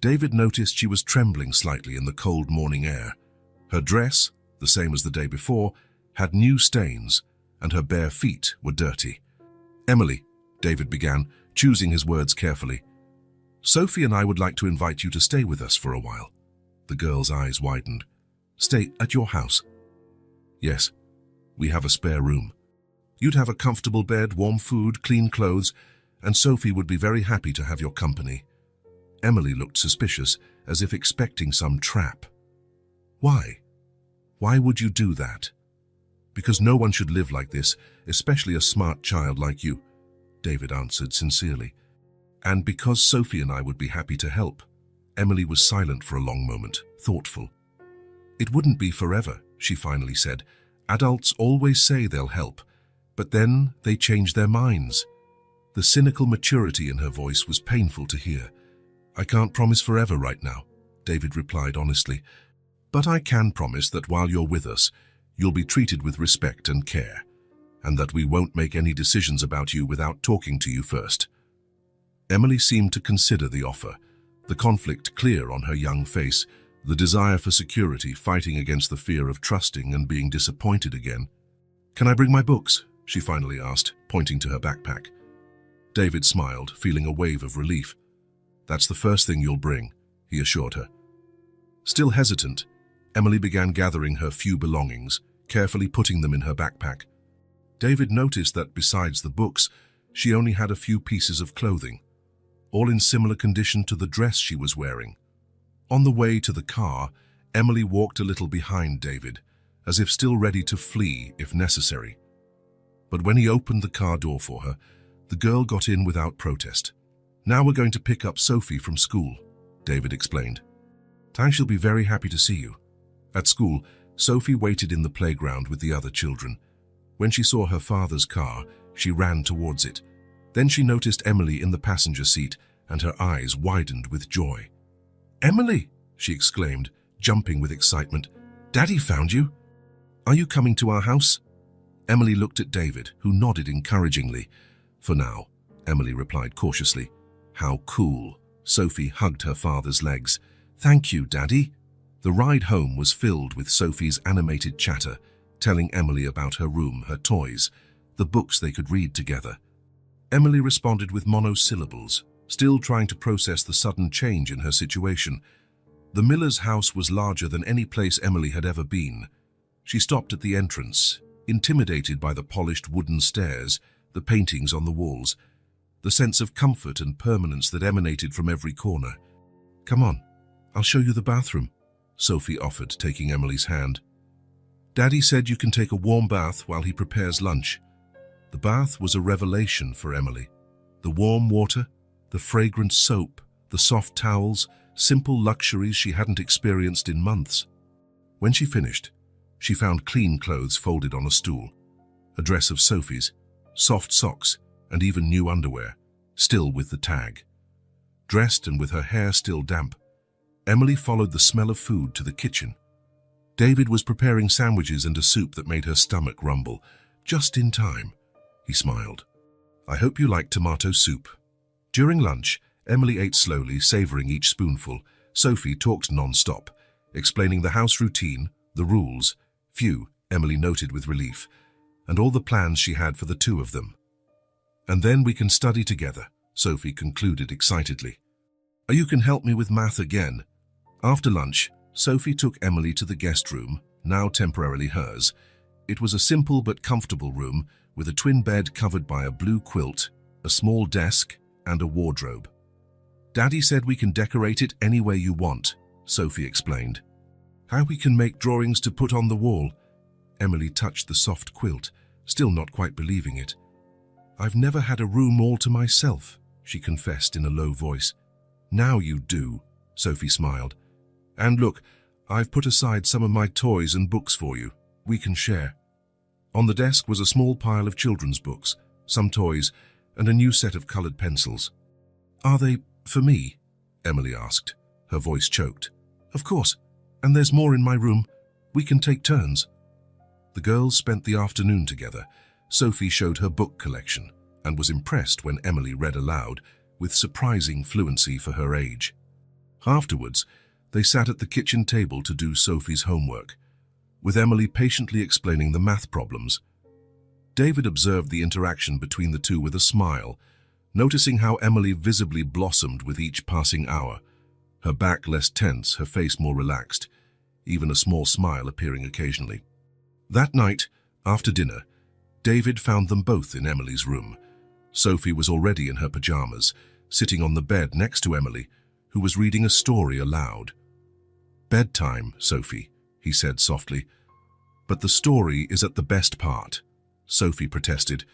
David noticed she was trembling slightly in the cold morning air. Her dress, the same as the day before, had new stains, and her bare feet were dirty. "Emily," David began, choosing his words carefully, "Sophie and I would like to invite you to stay with us for a while." The girl's eyes widened. "Stay at your house?" "Yes. We have a spare room. You'd have a comfortable bed, warm food, clean clothes, and Sophie would be very happy to have your company." Emily looked suspicious, as if expecting some trap. "Why? Why would you do that?" "Because no one should live like this, especially a smart child like you," David answered sincerely. "And because Sophie and I would be happy to help." Emily was silent for a long moment, thoughtful. "It wouldn't be forever," she finally said. "Adults always say they'll help, but then they change their minds." The cynical maturity in her voice was painful to hear. "I can't promise forever right now," David replied honestly. "But I can promise that while you're with us, you'll be treated with respect and care, and that we won't make any decisions about you without talking to you first." Emily seemed to consider the offer, the conflict clear on her young face, the desire for security fighting against the fear of trusting and being disappointed again. "Can I bring my books?" she finally asked, pointing to her backpack. David smiled, feeling a wave of relief. "That's the first thing you'll bring," he assured her. Still hesitant, Emily began gathering her few belongings, carefully putting them in her backpack. David noticed that besides the books, she only had a few pieces of clothing, all in similar condition to the dress she was wearing. On the way to the car, Emily walked a little behind David, as if still ready to flee if necessary. But when he opened the car door for her, the girl got in without protest. "Now we're going to pick up Sophie from school," David explained. "She'll be very happy to see you." At school, Sophie waited in the playground with the other children. When she saw her father's car, she ran towards it. Then she noticed Emily in the passenger seat, and her eyes widened with joy. "Emily!" she exclaimed, jumping with excitement. "Daddy found you! Are you coming to our house?" Emily looked at David, who nodded encouragingly. "For now," Emily replied cautiously. "How cool." Sophie hugged her father's legs. "Thank you, Daddy." The ride home was filled with Sophie's animated chatter, telling Emily about her room, her toys, the books they could read together. Emily responded with monosyllables, still trying to process the sudden change in her situation. The miller's house was larger than any place Emily had ever been. She stopped at the entrance, intimidated by the polished wooden stairs, the paintings on the walls, the sense of comfort and permanence that emanated from every corner. "Come on, I'll show you the bathroom," Sophie offered, taking Emily's hand. "Daddy said you can take a warm bath while he prepares lunch." The bath was a revelation for Emily. The warm water, the fragrant soap, the soft towels, simple luxuries she hadn't experienced in months. When she finished, she found clean clothes folded on a stool, a dress of Sophie's, soft socks, and even new underwear, still with the tag. Dressed and with her hair still damp, Emily followed the smell of food to the kitchen. David was preparing sandwiches and a soup that made her stomach rumble. "Just in time," he smiled. "I hope you like tomato soup." During lunch, Emily ate slowly, savoring each spoonful. Sophie talked non-stop, explaining the house routine, the rules, few, Emily noted with relief, and all the plans she had for the two of them. "And then we can study together," Sophie concluded excitedly. "You can help me with math again." After lunch, Sophie took Emily to the guest room, now temporarily hers. It was a simple but comfortable room with a twin bed covered by a blue quilt, a small desk, and a wardrobe. "Daddy said we can decorate it any way you want," Sophie explained. "How we can make drawings to put on the wall." Emily touched the soft quilt, still not quite believing it. "I've never had a room all to myself," she confessed in a low voice. "Now you do," Sophie smiled. "And look, I've put aside some of my toys and books for you. We can share." On the desk was a small pile of children's books, some toys, and a new set of colored pencils. "Are they for me?" Emily asked. Her voice choked. "Of course, and there's more in my room. We can take turns." The girls spent the afternoon together. Sophie showed her book collection and was impressed when Emily read aloud with surprising fluency for her age. Afterwards, they sat at the kitchen table to do Sophie's homework, with Emily patiently explaining the math problems. David observed the interaction between the two with a smile, noticing how Emily visibly blossomed with each passing hour, her back less tense, her face more relaxed, even a small smile appearing occasionally. That night, after dinner, David found them both in Emily's room. Sophie was already in her pajamas, sitting on the bed next to Emily, who was reading a story aloud. "Bedtime, Sophie," he said softly. "But the story is at the best part," Sophie protested.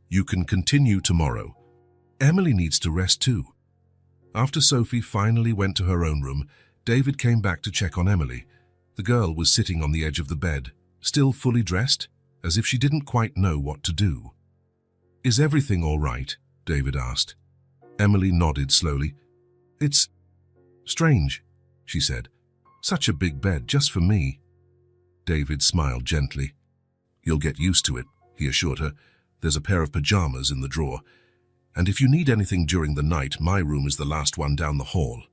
"You can continue tomorrow. Emily needs to rest too." After Sophie finally went to her own room, David came back to check on Emily. The girl was sitting on the edge of the bed, still fully dressed, as if she didn't quite know what to do. "Is everything all right?" David asked. Emily nodded slowly. "It's strange," she said. "Such a big bed just for me." David smiled gently. "You'll get used to it," he assured her. "There's a pair of pajamas in the drawer. And if you need anything during the night, my room is the last one down the hall."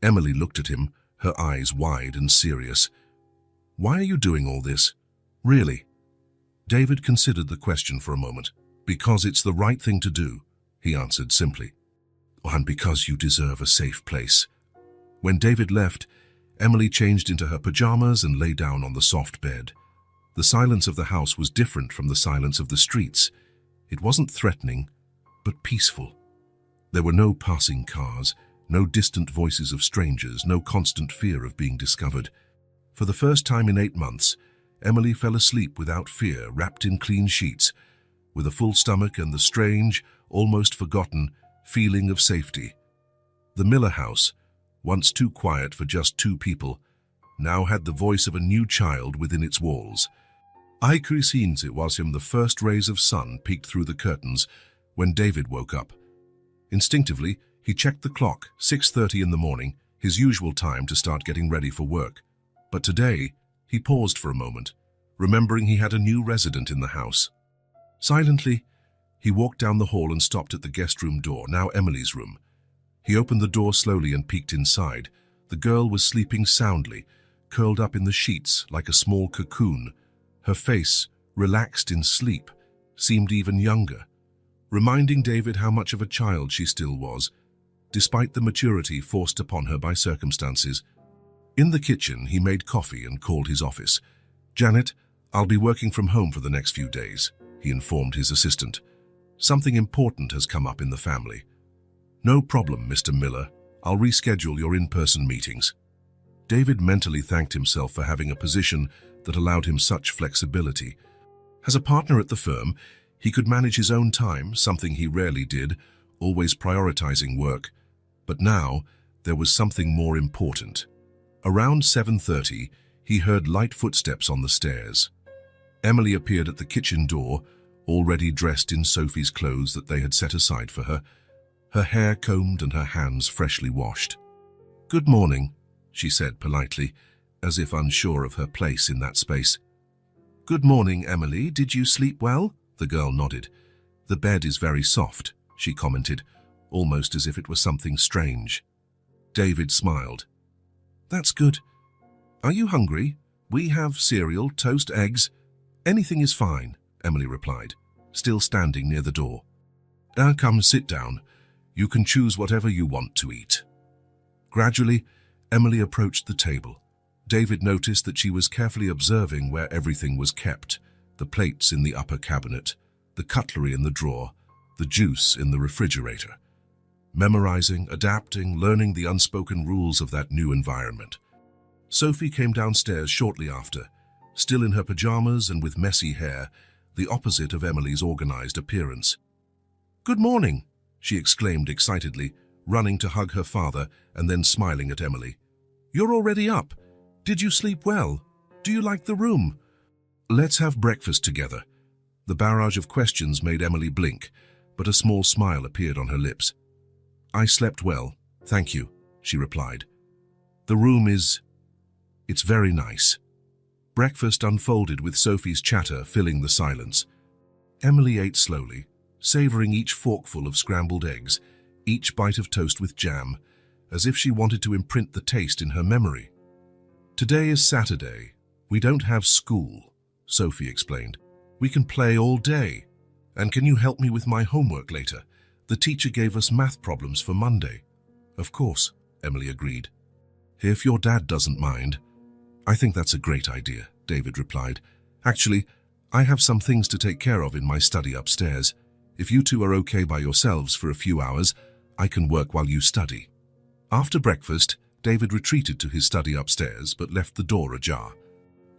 Emily looked at him, her eyes wide and serious. "Why are you doing all this? Really?" David considered the question for a moment. "Because it's the right thing to do," he answered simply. "And because you deserve a safe place." When David left, Emily changed into her pajamas and lay down on the soft bed. The silence of the house was different from the silence of the streets. It wasn't threatening, but peaceful. There were no passing cars, no distant voices of strangers, no constant fear of being discovered. For the first time in 8 months, Emily fell asleep without fear, wrapped in clean sheets, with a full stomach and the strange, almost forgotten, feeling of safety. The Miller house, once too quiet for just 2 people, now had the voice of a new child within its walls. I It was him the first rays of sun peeked through the curtains when David woke up. Instinctively, he checked the clock, 6:30 in the morning, his usual time to start getting ready for work. But today, he paused for a moment, remembering he had a new resident in the house. Silently, he walked down the hall and stopped at the guest room door, now Emily's room. He opened the door slowly and peeked inside. The girl was sleeping soundly, curled up in the sheets like a small cocoon. Her face, relaxed in sleep, seemed even younger, reminding David how much of a child she still was, despite the maturity forced upon her by circumstances. In the kitchen, he made coffee and called his office. "Janet, I'll be working from home for the next few days," he informed his assistant. "Something important has come up in the family." "No problem, Mr. Miller. I'll reschedule your in-person meetings." David mentally thanked himself for having a position that allowed him such flexibility. As a partner at the firm, he could manage his own time, something he rarely did, always prioritizing work. But now, there was something more important. Around 7:30, he heard light footsteps on the stairs. Emily appeared at the kitchen door, already dressed in Sophie's clothes that they had set aside for her, her hair combed and her hands freshly washed. "Good morning," she said politely, as if unsure of her place in that space. "Good morning, Emily. Did you sleep well?" The girl nodded. "The bed is very soft," she commented, almost as if it was something strange. David smiled. "That's good. Are you hungry? We have cereal, toast, eggs. Anything is fine," Emily replied, still standing near the door. Come sit down. You can choose whatever you want to eat." Gradually, Emily approached the table. David noticed that she was carefully observing where everything was kept: the plates in the upper cabinet, the cutlery in the drawer, the juice in the refrigerator. Memorizing, adapting, learning the unspoken rules of that new environment. Sophie came downstairs shortly after, still in her pajamas and with messy hair, the opposite of Emily's organized appearance. "Good morning," she exclaimed excitedly, running to hug her father and then smiling at Emily. "You're already up. Did you sleep well? Do you like the room?" "Let's have breakfast together." The barrage of questions made Emily blink, but a small smile appeared on her lips. "I slept well, thank you," she replied. "The room it's very nice." Breakfast unfolded with Sophie's chatter filling the silence. Emily ate slowly, savoring each forkful of scrambled eggs, each bite of toast with jam, as if she wanted to imprint the taste in her memory. "Today is Saturday. We don't have school," Sophie explained. "We can play all day. And can you help me with my homework later? The teacher gave us math problems for Monday." "Of course," Emily agreed. "If your dad doesn't mind." "I think that's a great idea," David replied. "Actually, I have some things to take care of in my study upstairs. If you two are okay by yourselves for a few hours, I can work while you study." After breakfast, David retreated to his study upstairs but left the door ajar.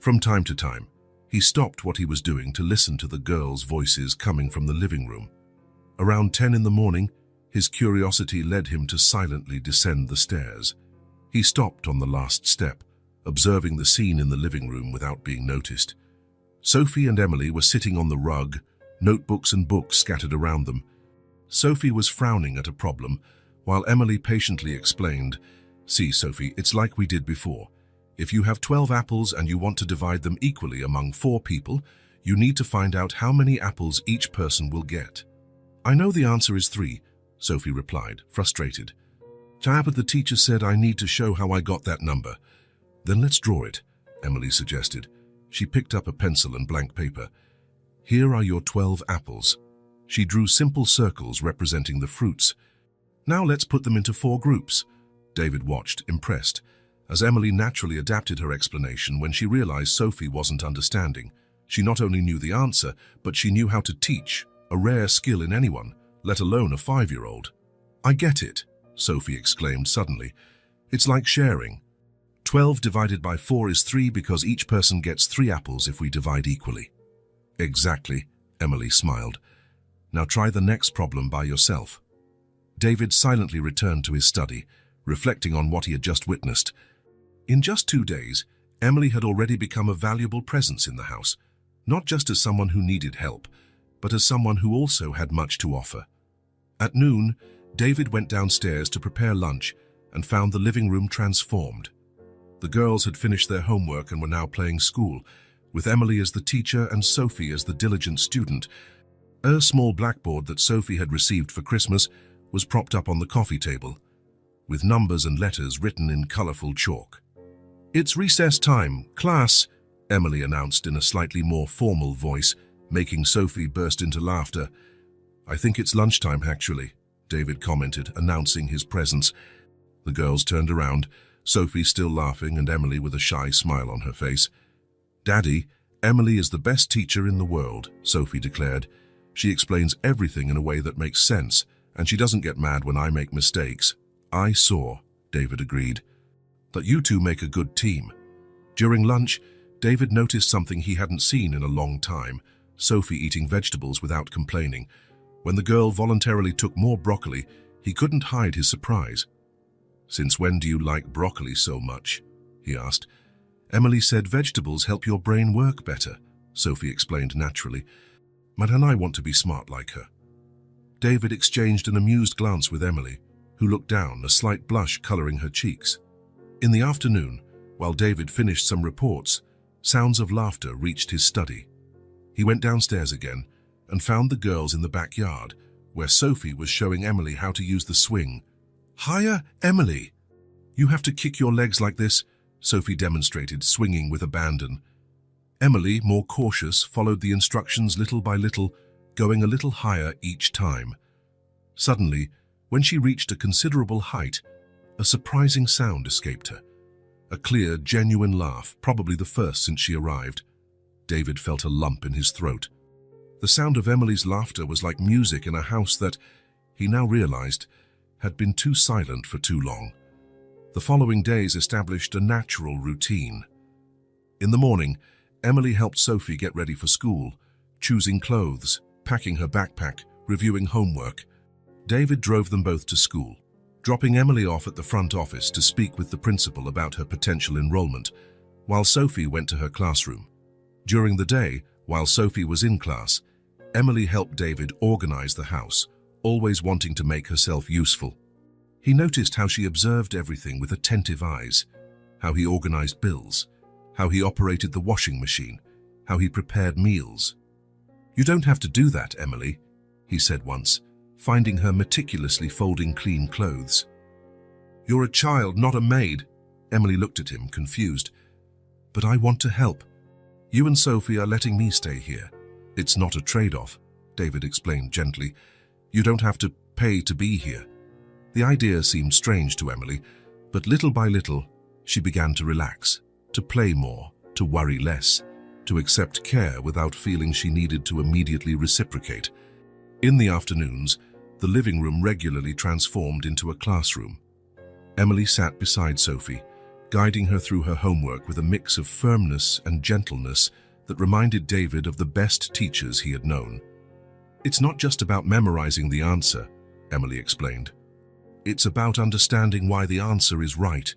From time to time, he stopped what he was doing to listen to the girls' voices coming from the living room. Around 10 in the morning, his curiosity led him to silently descend the stairs. He stopped on the last step, observing the scene in the living room without being noticed. Sophie and Emily were sitting on the rug, notebooks and books scattered around them. Sophie was frowning at a problem, while Emily patiently explained, "See, Sophie, it's like we did before. If you have 12 apples and you want to divide them equally among 4 people, you need to find out how many apples each person will get." "I know the answer is 3, Sophie replied, frustrated. "But the teacher said I need to show how I got that number." "Then let's draw it," Emily suggested. She picked up a pencil and blank paper. "Here are your 12 apples." She drew simple circles representing the fruits. "Now let's put them into 4 groups." David watched, impressed, as Emily naturally adapted her explanation when she realized Sophie wasn't understanding. She not only knew the answer, but she knew how to teach, a rare skill in anyone, let alone a 5-year-old. "I get it," Sophie exclaimed suddenly. "It's like sharing. 12 divided by 4 is 3 because each person gets 3 apples if we divide equally." "Exactly," Emily smiled. "Now try the next problem by yourself." David silently returned to his study, reflecting on what he had just witnessed. In just 2 days, Emily had already become a valuable presence in the house, not just as someone who needed help, but as someone who also had much to offer. At noon, David went downstairs to prepare lunch and found the living room transformed. The girls had finished their homework and were now playing school, with Emily as the teacher and Sophie as the diligent student. A small blackboard that Sophie had received for Christmas was propped up on the coffee table, with numbers and letters written in colorful chalk. "It's recess time, class," Emily announced in a slightly more formal voice, making Sophie burst into laughter. "I think it's lunchtime, actually," David commented, announcing his presence. The girls turned around, Sophie still laughing and Emily with a shy smile on her face. "Daddy, Emily is the best teacher in the world," Sophie declared. "She explains everything in a way that makes sense, and she doesn't get mad when I make mistakes." "I saw," David agreed. "That you two make a good team." During lunch, David noticed something he hadn't seen in a long time, Sophie eating vegetables without complaining. When the girl voluntarily took more broccoli, he couldn't hide his surprise. "Since when do you like broccoli so much?" he asked. "Emily said vegetables help your brain work better," Sophie explained naturally. "And I want to be smart like her." David exchanged an amused glance with Emily, who looked down, a slight blush coloring her cheeks. In the afternoon, while David finished some reports, sounds of laughter reached his study. He went downstairs again and found the girls in the backyard, where Sophie was showing Emily how to use the swing. "Higher, Emily! You have to kick your legs like this," Sophie demonstrated, swinging with abandon. Emily, more cautious, followed the instructions little by little, going a little higher each time. Suddenly, when she reached a considerable height, a surprising sound escaped her. A clear, genuine laugh, probably the first since she arrived. David felt a lump in his throat. The sound of Emily's laughter was like music in a house that, he now realized, had been too silent for too long. The following days established a natural routine. In the morning, Emily helped Sophie get ready for school, choosing clothes, packing her backpack, reviewing homework. David drove them both to school, dropping Emily off at the front office to speak with the principal about her potential enrollment, while Sophie went to her classroom. During the day, while Sophie was in class, Emily helped David organize the house, always wanting to make herself useful. He noticed how she observed everything with attentive eyes, how he organized bills, how he operated the washing machine, how he prepared meals. "You don't have to do that, Emily," he said once, finding her meticulously folding clean clothes. "You're a child, not a maid." Emily looked at him, confused. "But I want to help. You and Sophie are letting me stay here. It's not a trade-off," David explained gently. "You don't have to pay to be here." The idea seemed strange to Emily, but little by little, she began to relax, to play more, to worry less, to accept care without feeling she needed to immediately reciprocate. In the afternoons, the living room regularly transformed into a classroom. Emily sat beside Sophie, guiding her through her homework with a mix of firmness and gentleness that reminded David of the best teachers he had known. "It's not just about memorizing the answer," Emily explained. "It's about understanding why the answer is right."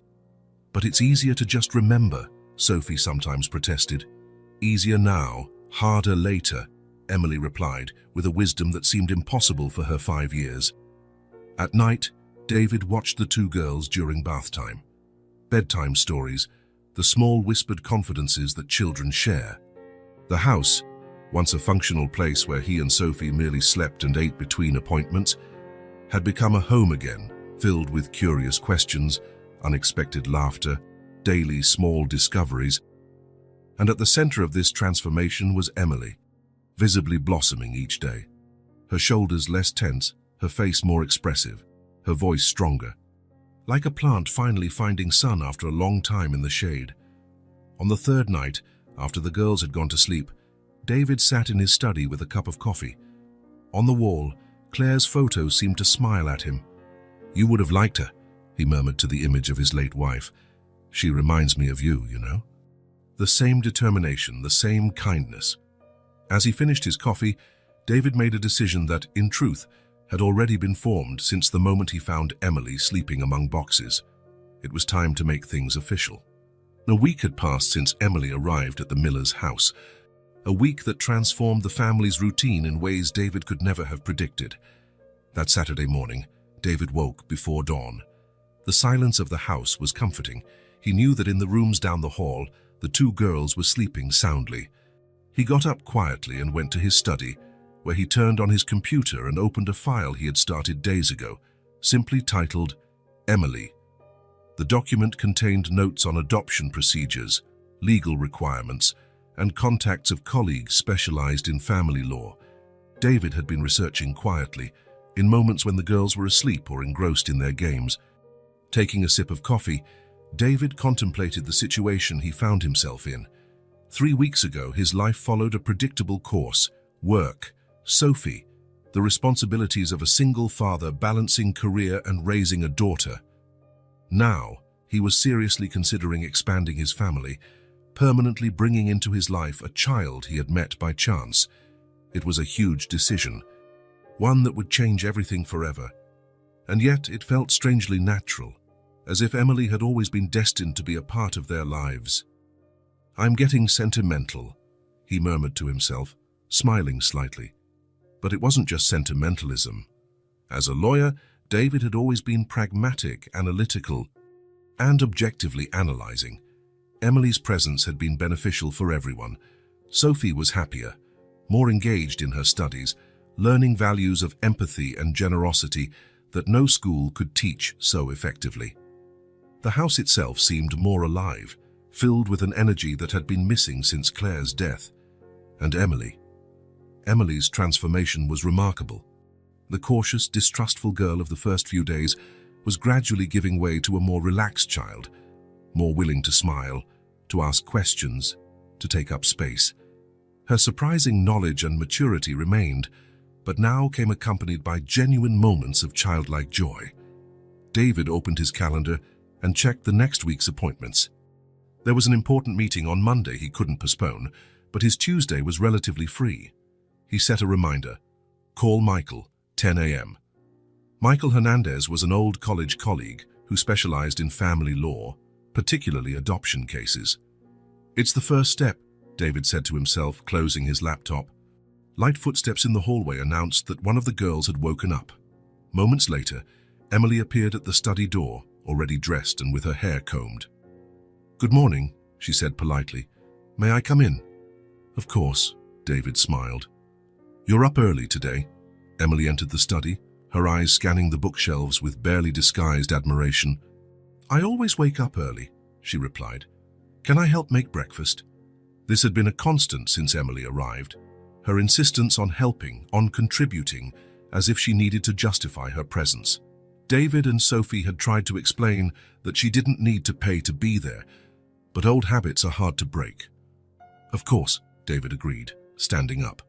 "But it's easier to just remember," Sophie sometimes protested. "Easier now, harder later," Emily replied, with a wisdom that seemed impossible for her 5 years. At night, David watched the two girls during bath time. Bedtime stories, the small whispered confidences that children share. The house, once a functional place where he and Sophie merely slept and ate between appointments, had become a home again, filled with curious questions, unexpected laughter, daily small discoveries. And at the center of this transformation was Emily, visibly blossoming each day. Her shoulders less tense, her face more expressive, her voice stronger. Like a plant finally finding sun after a long time in the shade. On the third night, after the girls had gone to sleep, David sat in his study with a cup of coffee. On the wall, Claire's photo seemed to smile at him. "You would have liked her," he murmured to the image of his late wife. "She reminds me of you, you know." The same determination, the same kindness. As he finished his coffee, David made a decision that, in truth, had already been formed since the moment he found Emily sleeping among boxes. It was time to make things official. A week had passed since Emily arrived at the Miller's house. A week that transformed the family's routine in ways David could never have predicted. That Saturday morning, David woke before dawn. The silence of the house was comforting. He knew that in the rooms down the hall, the two girls were sleeping soundly. He got up quietly and went to his study, where he turned on his computer and opened a file he had started days ago, simply titled Emily. The document contained notes on adoption procedures, legal requirements, and contacts of colleagues specialized in family law. David had been researching quietly, in moments when the girls were asleep or engrossed in their games. Taking a sip of coffee, David contemplated the situation he found himself in. 3 weeks ago, his life followed a predictable course: work, Sophie, the responsibilities of a single father balancing career and raising a daughter. Now, he was seriously considering expanding his family, permanently bringing into his life a child he had met by chance. It was a huge decision, one that would change everything forever. And yet it felt strangely natural, as if Emily had always been destined to be a part of their lives. "I'm getting sentimental," he murmured to himself, smiling slightly. But it wasn't just sentimentalism. As a lawyer, David had always been pragmatic, analytical, and objectively analyzing. Emily's presence had been beneficial for everyone. Sophie was happier, more engaged in her studies, learning values of empathy and generosity that no school could teach so effectively. The house itself seemed more alive, filled with an energy that had been missing since Claire's death. And Emily's transformation was remarkable. The cautious, distrustful girl of the first few days was gradually giving way to a more relaxed child, more willing to smile, to ask questions, to take up space. Her surprising knowledge and maturity remained, but now came accompanied by genuine moments of childlike joy. David opened his calendar and checked the next week's appointments. There was an important meeting on Monday he couldn't postpone, but his Tuesday was relatively free. He set a reminder: Call Michael, 10 a.m. Michael Hernandez was an old college colleague who specialized in family law, particularly adoption cases. It's the first step, David said to himself, closing his laptop. Light footsteps in the hallway announced that one of the girls had woken up. Moments later, Emily appeared at the study door, already dressed and with her hair combed. "Good morning," she said politely. "May I come in?" "Of course," David smiled. "You're up early today." Emily entered the study, her eyes scanning the bookshelves with barely disguised admiration. "I always wake up early," she replied. "Can I help make breakfast?" This had been a constant since Emily arrived, her insistence on helping, on contributing, as if she needed to justify her presence. David and Sophie had tried to explain that she didn't need to pay to be there, but old habits are hard to break. "Of course," David agreed, standing up.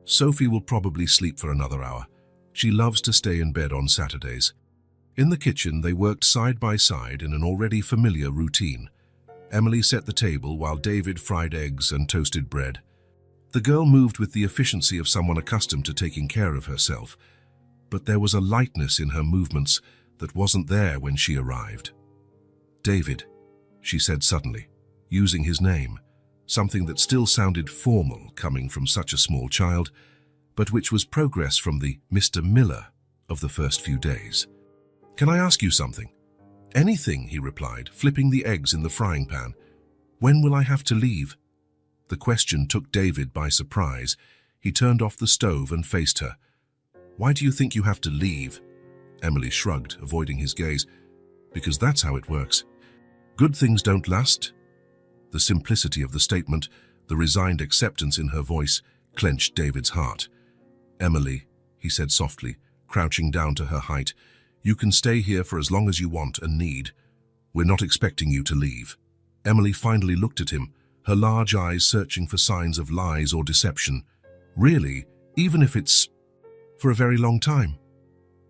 "Sophie will probably sleep for another hour. She loves to stay in bed on Saturdays." In the kitchen, they worked side by side in an already familiar routine. Emily set the table while David fried eggs and toasted bread. The girl moved with the efficiency of someone accustomed to taking care of herself, but there was a lightness in her movements that wasn't there when she arrived. "David," she said suddenly, using his name, something that still sounded formal coming from such a small child, but which was progress from the Mr. Miller of the first few days. "Can I ask you something?" "Anything," he replied, flipping the eggs in the frying pan. "When will I have to leave?" The question took David by surprise. He turned off the stove and faced her. "Why do you think you have to leave?" Emily shrugged, avoiding his gaze. "Because that's how it works. Good things don't last." The simplicity of the statement, the resigned acceptance in her voice, clenched David's heart. "Emily," he said softly, crouching down to her height, "you can stay here for as long as you want and need. We're not expecting you to leave." Emily finally looked at him, her large eyes searching for signs of lies or deception. "Really, even if it's for a very long time?"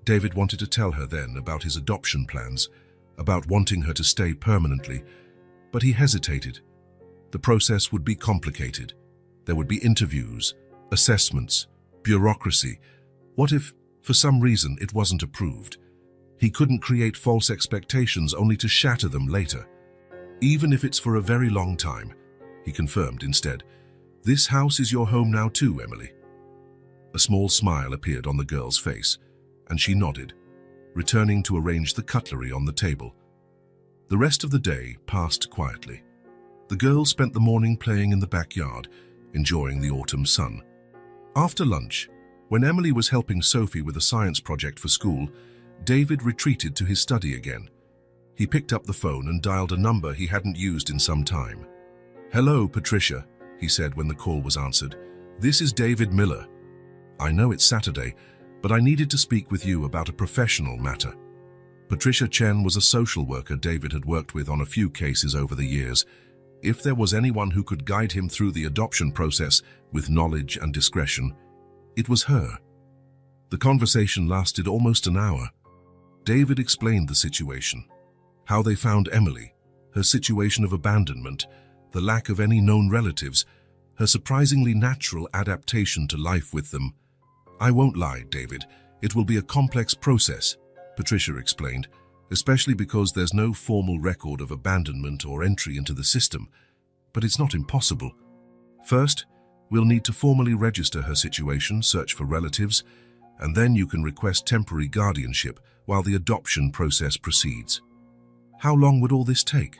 David wanted to tell her then about his adoption plans, about wanting her to stay permanently, but he hesitated. The process would be complicated. There would be interviews, assessments, bureaucracy. What if, for some reason, it wasn't approved? He couldn't create false expectations only to shatter them later. "Even if it's for a very long time," he confirmed instead. "This house is your home now too, Emily." A small smile appeared on the girl's face, and she nodded, returning to arrange the cutlery on the table. The rest of the day passed quietly. The girls spent the morning playing in the backyard, enjoying the autumn sun. After lunch, when Emily was helping Sophie with a science project for school, David retreated to his study again. He picked up the phone and dialed a number he hadn't used in some time. "Hello, Patricia," he said when the call was answered. "This is David Miller. I know it's Saturday, but I needed to speak with you about a professional matter." Patricia Chen was a social worker David had worked with on a few cases over the years. If there was anyone who could guide him through the adoption process with knowledge and discretion, it was her. The conversation lasted almost an hour. David explained the situation, how they found Emily, her situation of abandonment, the lack of any known relatives, her surprisingly natural adaptation to life with them. "I won't lie, David, it will be a complex process," Patricia explained, "especially because there's no formal record of abandonment or entry into the system. But it's not impossible. First, we'll need to formally register her situation, search for relatives, and then you can request temporary guardianship while the adoption process proceeds." "How long would all this take?"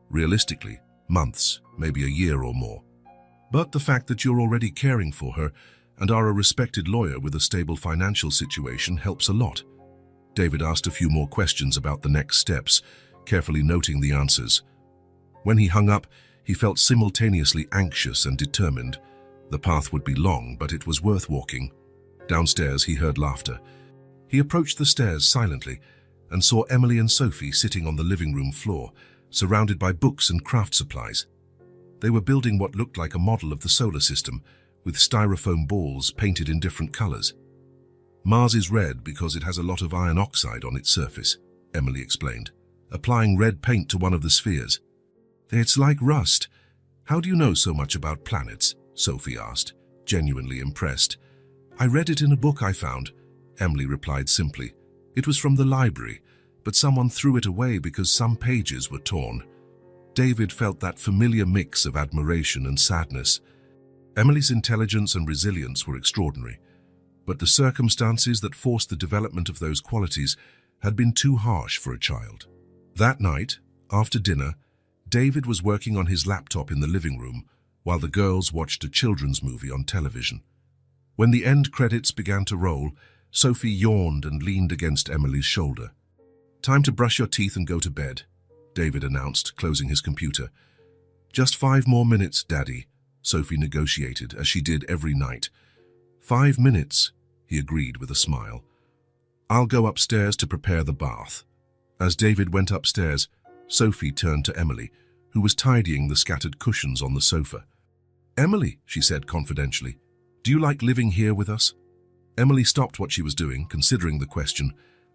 "Realistically, months, maybe a year or more. But the fact that you're already caring for her and are a respected lawyer with a stable financial situation helps a lot." David asked a few more questions about the next steps, carefully noting the answers. When he hung up, he felt simultaneously anxious and determined. The path would be long, but it was worth walking. Downstairs, he heard laughter. He approached the stairs silently and saw Emily and Sophie sitting on the living room floor, surrounded by books and craft supplies. They were building what looked like a model of the solar system, with styrofoam balls painted in different colors. "Mars is red because it has a lot of iron oxide on its surface," Emily explained, applying red paint to one of the spheres. "It's like rust. How do you know so much about planets?" Sophie asked, genuinely impressed. I read it in a book I found, Emily replied simply. It was from the library, but someone threw it away because some pages were torn. David felt that familiar mix of admiration and sadness. Emily's intelligence and resilience were extraordinary, but the circumstances that forced the development of those qualities had been too harsh for a child. That night, after dinner, David was working on his laptop in the living room while the girls watched a children's movie on television. When the end credits began to roll, Sophie yawned and leaned against Emily's shoulder. "Time to brush your teeth and go to bed," David announced, closing his computer. "Just 5 more minutes, Daddy," Sophie negotiated, as she did every night. 5 minutes, he agreed with a smile. "I'll go upstairs to prepare the bath." As David went upstairs, Sophie turned to Emily, who was tidying the scattered cushions on the sofa. "Emily," she said confidentially, "do you like living here with us?" Emily stopped what she was doing, considering the question.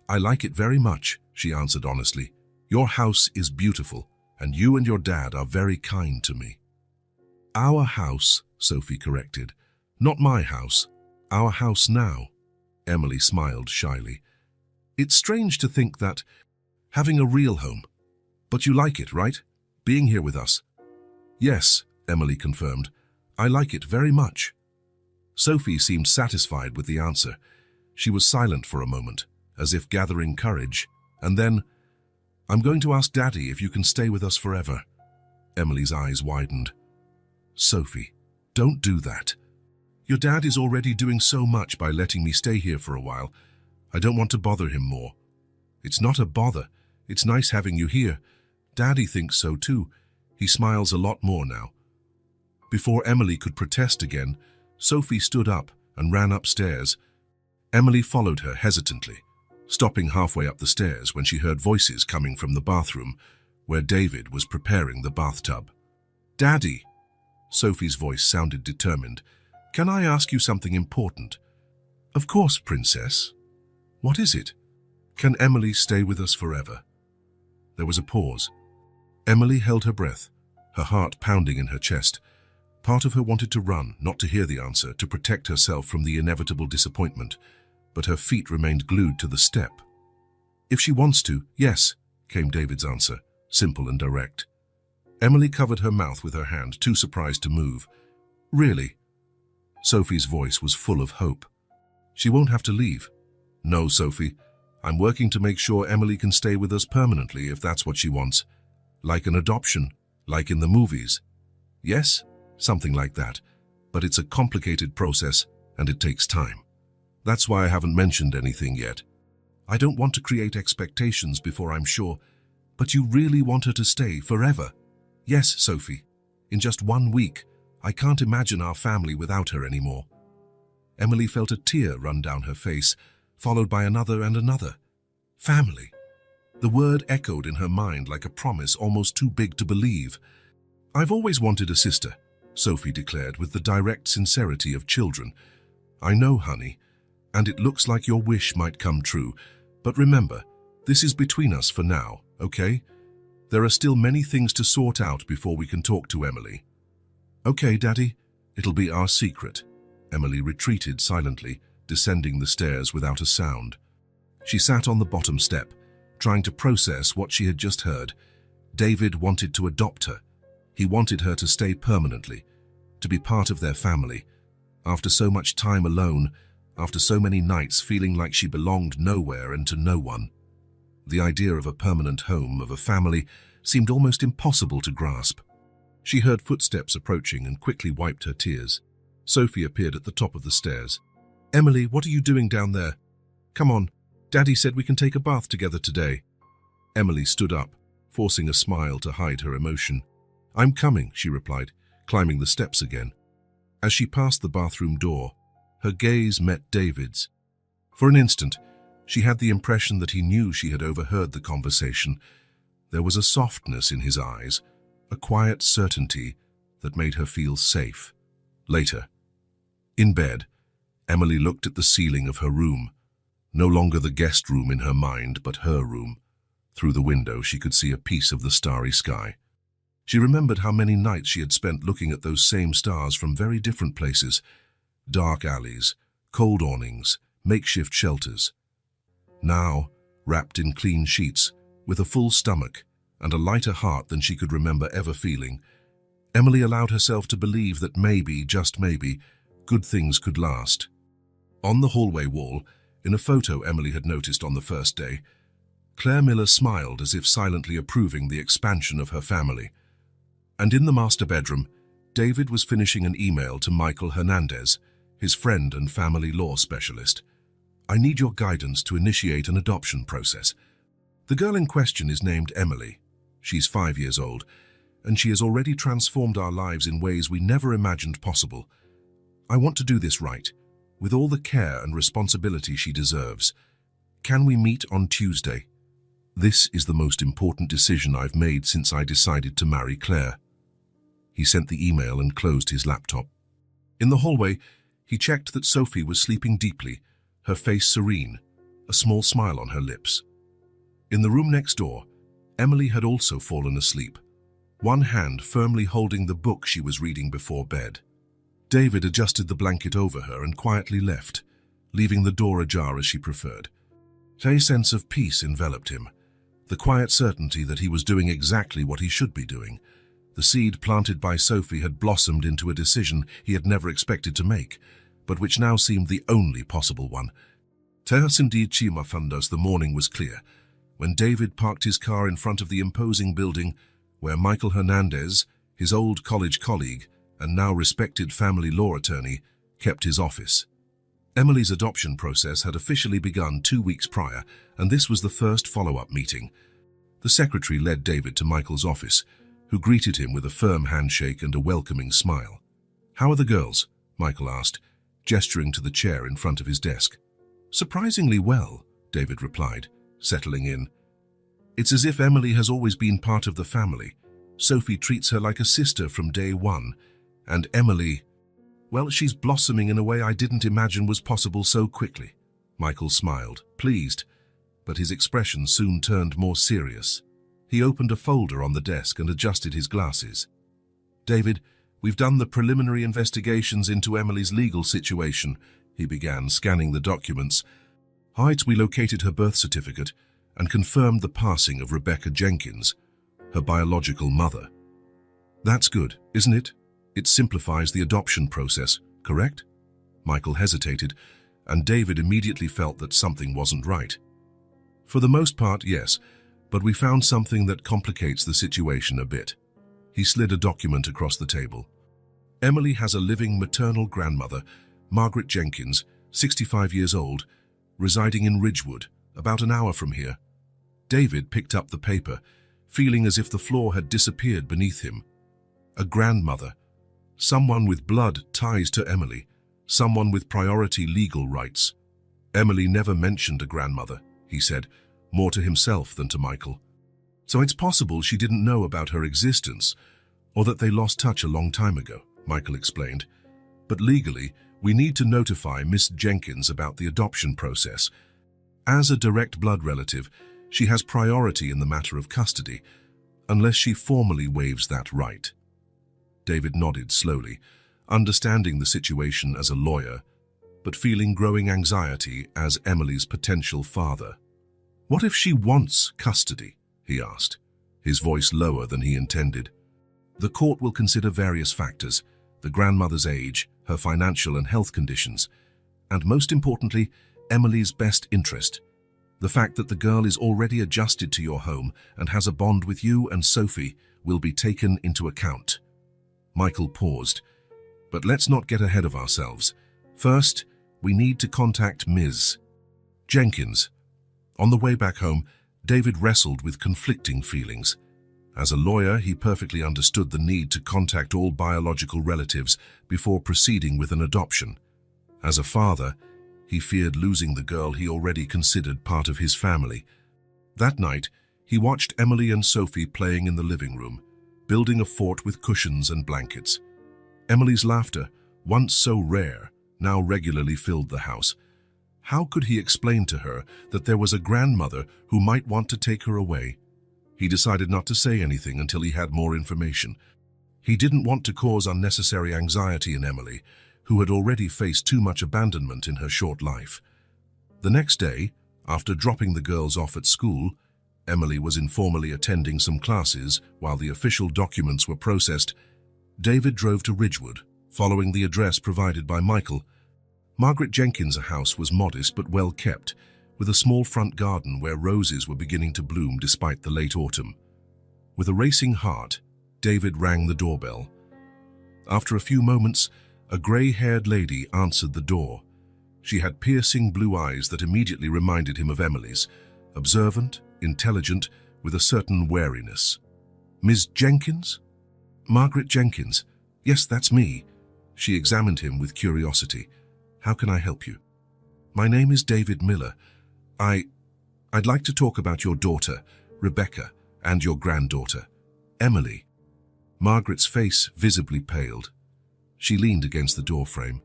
"I like it very much," she answered honestly. "Your house is beautiful, and you and your dad are very kind to me." "Our house," Sophie corrected. "Not my house. Our house now." Emily smiled shyly. "It's strange to think that, having a real home. But you like it, right? Being here with us?" "Yes," Emily confirmed. "I like it very much." Sophie seemed satisfied with the answer. She was silent for a moment, as if gathering courage, and then, "I'm going to ask Daddy if you can stay with us forever." Emily's eyes widened. "Sophie, don't do that. Your dad is already doing so much by letting me stay here for a while. I don't want to bother him more." "It's not a bother. It's nice having you here. Daddy thinks so too. He smiles a lot more now." Before Emily could protest again, Sophie stood up and ran upstairs. Emily followed her hesitantly, stopping halfway up the stairs when she heard voices coming from the bathroom, where David was preparing the bathtub. "Daddy," Sophie's voice sounded determined, "can I ask you something important?" "Of course, Princess. What is it?" "Can Emily stay with us forever?" There was a pause. Emily held her breath, her heart pounding in her chest. Part of her wanted to run, not to hear the answer, to protect herself from the inevitable disappointment, but her feet remained glued to the step. "If she wants to, yes," came David's answer, simple and direct. Emily covered her mouth with her hand, too surprised to move. "Really?" Sophie's voice was full of hope. "She won't have to leave." "No, Sophie. I'm working to make sure Emily can stay with us permanently if that's what she wants. Like an adoption, like in the movies." "Yes, something like that. But it's a complicated process, and it takes time. That's why I haven't mentioned anything yet. I don't want to create expectations before I'm sure. But you really want her to stay forever?" "Yes, Sophie. In just 1 week. I can't imagine our family without her anymore." Emily felt a tear run down her face, followed by another and another. Family. The word echoed in her mind like a promise almost too big to believe. "I've always wanted a sister," Sophie declared with the direct sincerity of children. "I know, honey, and it looks like your wish might come true. But remember, this is between us for now, okay? There are still many things to sort out before we can talk to Emily." "Okay, Daddy, it'll be our secret." Emily retreated silently, descending the stairs without a sound. She sat on the bottom step, trying to process what she had just heard. David wanted to adopt her. He wanted her to stay permanently, to be part of their family. After so much time alone, after so many nights feeling like she belonged nowhere and to no one, the idea of a permanent home, of a family, seemed almost impossible to grasp. She heard footsteps approaching and quickly wiped her tears. Sophie appeared at the top of the stairs. "Emily, what are you doing down there? Come on, Daddy said we can take a bath together today." Emily stood up, forcing a smile to hide her emotion. "I'm coming," she replied, climbing the steps again. As she passed the bathroom door, her gaze met David's. For an instant, she had the impression that he knew she had overheard the conversation. There was a softness in his eyes, a quiet certainty that made her feel safe. Later, in bed, Emily looked at the ceiling of her room. No longer the guest room in her mind, but her room. Through the window, she could see a piece of the starry sky. She remembered how many nights she had spent looking at those same stars from very different places. Dark alleys, cold awnings, makeshift shelters. Now, wrapped in clean sheets, with a full stomach and a lighter heart than she could remember ever feeling, Emily allowed herself to believe that maybe, just maybe, good things could last. On the hallway wall, in a photo Emily had noticed on the first day, Claire Miller smiled as if silently approving the expansion of her family. And in the master bedroom, David was finishing an email to Michael Hernandez, his friend and family law specialist. "I need your guidance to initiate an adoption process. The girl in question is named Emily. She's 5 years old, and she has already transformed our lives in ways we never imagined possible. I want to do this right, with all the care and responsibility she deserves. Can we meet on Tuesday? This is the most important decision I've made since I decided to marry Claire." He sent the email and closed his laptop. In the hallway, he checked that Sophie was sleeping deeply, her face serene, a small smile on her lips. In the room next door, Emily had also fallen asleep, one hand firmly holding the book she was reading before bed. David adjusted the blanket over her and quietly left, leaving the door ajar as she preferred. A sense of peace enveloped him, the quiet certainty that he was doing exactly what he should be doing. The seed planted by Sophie had blossomed into a decision he had never expected to make, but which now seemed the only possible one. The morning was clear, when David parked his car in front of the imposing building where Michael Hernandez, his old college colleague and now respected family law attorney, kept his office. Emily's adoption process had officially begun 2 weeks prior, and this was the first follow-up meeting. The secretary led David to Michael's office, who greeted him with a firm handshake and a welcoming smile. "How are the girls?" Michael asked, gesturing to the chair in front of his desk. "Surprisingly well," David replied, settling in. "It's as if Emily has always been part of the family. Sophie treats her like a sister from day one, and Emily, well, she's blossoming in a way I didn't imagine was possible so quickly." Michael smiled, pleased, but his expression soon turned more serious. He opened a folder on the desk and adjusted his glasses. "David, we've done the preliminary investigations into Emily's legal situation," he began, scanning the documents. "We located her birth certificate and confirmed the passing of Rebecca Jenkins, her biological mother." "That's good, isn't it? It simplifies the adoption process, correct?" Michael hesitated, and David immediately felt that something wasn't right. "For the most part, yes, but we found something that complicates the situation a bit." He slid a document across the table. "Emily has a living maternal grandmother, Margaret Jenkins, 65 years old, residing in Ridgewood, about an hour from here." David picked up the paper, feeling as if the floor had disappeared beneath him. A grandmother. Someone with blood ties to Emily, someone with priority legal rights. "Emily never mentioned a grandmother," he said, more to himself than to Michael. "So it's possible she didn't know about her existence, or that they lost touch a long time ago," Michael explained. "But legally, we need to notify Miss Jenkins about the adoption process. As a direct blood relative, she has priority in the matter of custody, unless she formally waives that right." David nodded slowly, understanding the situation as a lawyer, but feeling growing anxiety as Emily's potential father. "What if she wants custody?" he asked, his voice lower than he intended. "The court will consider various factors, the grandmother's age, her financial and health conditions, and most importantly, Emily's best interest. The fact that the girl is already adjusted to your home and has a bond with you and Sophie will be taken into account." Michael paused. "But let's not get ahead of ourselves. First, we need to contact Ms. Jenkins." On the way back home, David wrestled with conflicting feelings. As a lawyer, he perfectly understood the need to contact all biological relatives before proceeding with an adoption. As a father, he feared losing the girl he already considered part of his family. That night, he watched Emily and Sophie playing in the living room, building a fort with cushions and blankets. Emily's laughter, once so rare, now regularly filled the house. How could he explain to her that there was a grandmother who might want to take her away? He decided not to say anything until he had more information. He didn't want to cause unnecessary anxiety in Emily, who had already faced too much abandonment in her short life. The next day, after dropping the girls off at school, Emily was informally attending some classes while the official documents were processed. David drove to Ridgewood, following the address provided by Michael. Margaret Jenkins' house was modest but well kept, with a small front garden where roses were beginning to bloom despite the late autumn. With a racing heart, David rang the doorbell. After a few moments, a grey-haired lady answered the door. She had piercing blue eyes that immediately reminded him of Emily's, observant, intelligent, with a certain wariness. "Ms. Jenkins?" "Margaret Jenkins. Yes, that's me." She examined him with curiosity. "How can I help you?" "My name is David Miller. I'd like to talk about your daughter, Rebecca, and your granddaughter, Emily." Margaret's face visibly paled. She leaned against the doorframe.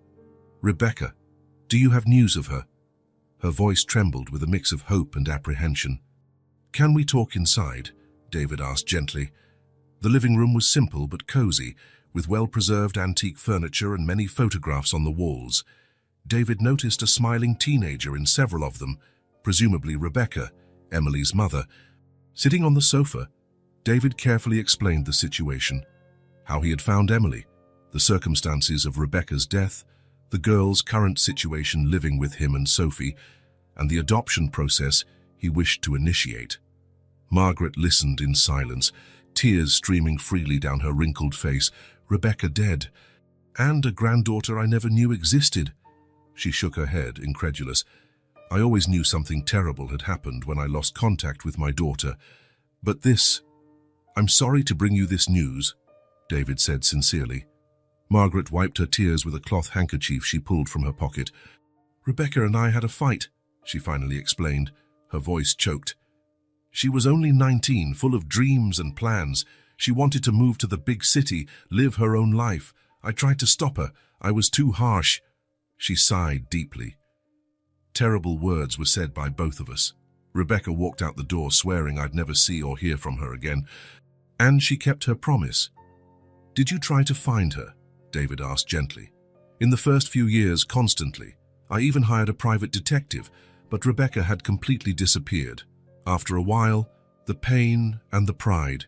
"Rebecca, do you have news of her?" Her voice trembled with a mix of hope and apprehension. "Can we talk inside?" David asked gently. The living room was simple but cozy, with well-preserved antique furniture and many photographs on the walls. David noticed a smiling teenager in several of them, presumably Rebecca, Emily's mother. Sitting on the sofa, David carefully explained the situation, how he had found Emily, the circumstances of Rebecca's death, the girl's current situation living with him and Sophie, and the adoption process he wished to initiate. Margaret listened in silence, tears streaming freely down her wrinkled face. "Rebecca dead, and a granddaughter I never knew existed." She shook her head, incredulous. "I always knew something terrible had happened when I lost contact with my daughter. But this... I'm sorry to bring you this news," David said sincerely. Margaret wiped her tears with a cloth handkerchief she pulled from her pocket. "Rebecca and I had a fight," she finally explained, her voice choked. "She was only 19, full of dreams and plans. She wanted to move to the big city, live her own life. I tried to stop her. I was too harsh." She sighed deeply. Terrible words were said by both of us. Rebecca walked out the door swearing I'd never see or hear from her again. And she kept her promise. "Did you try to find her?" David asked gently. "In the first few years, constantly. I even hired a private detective, but Rebecca had completely disappeared. After a while, the pain and the pride."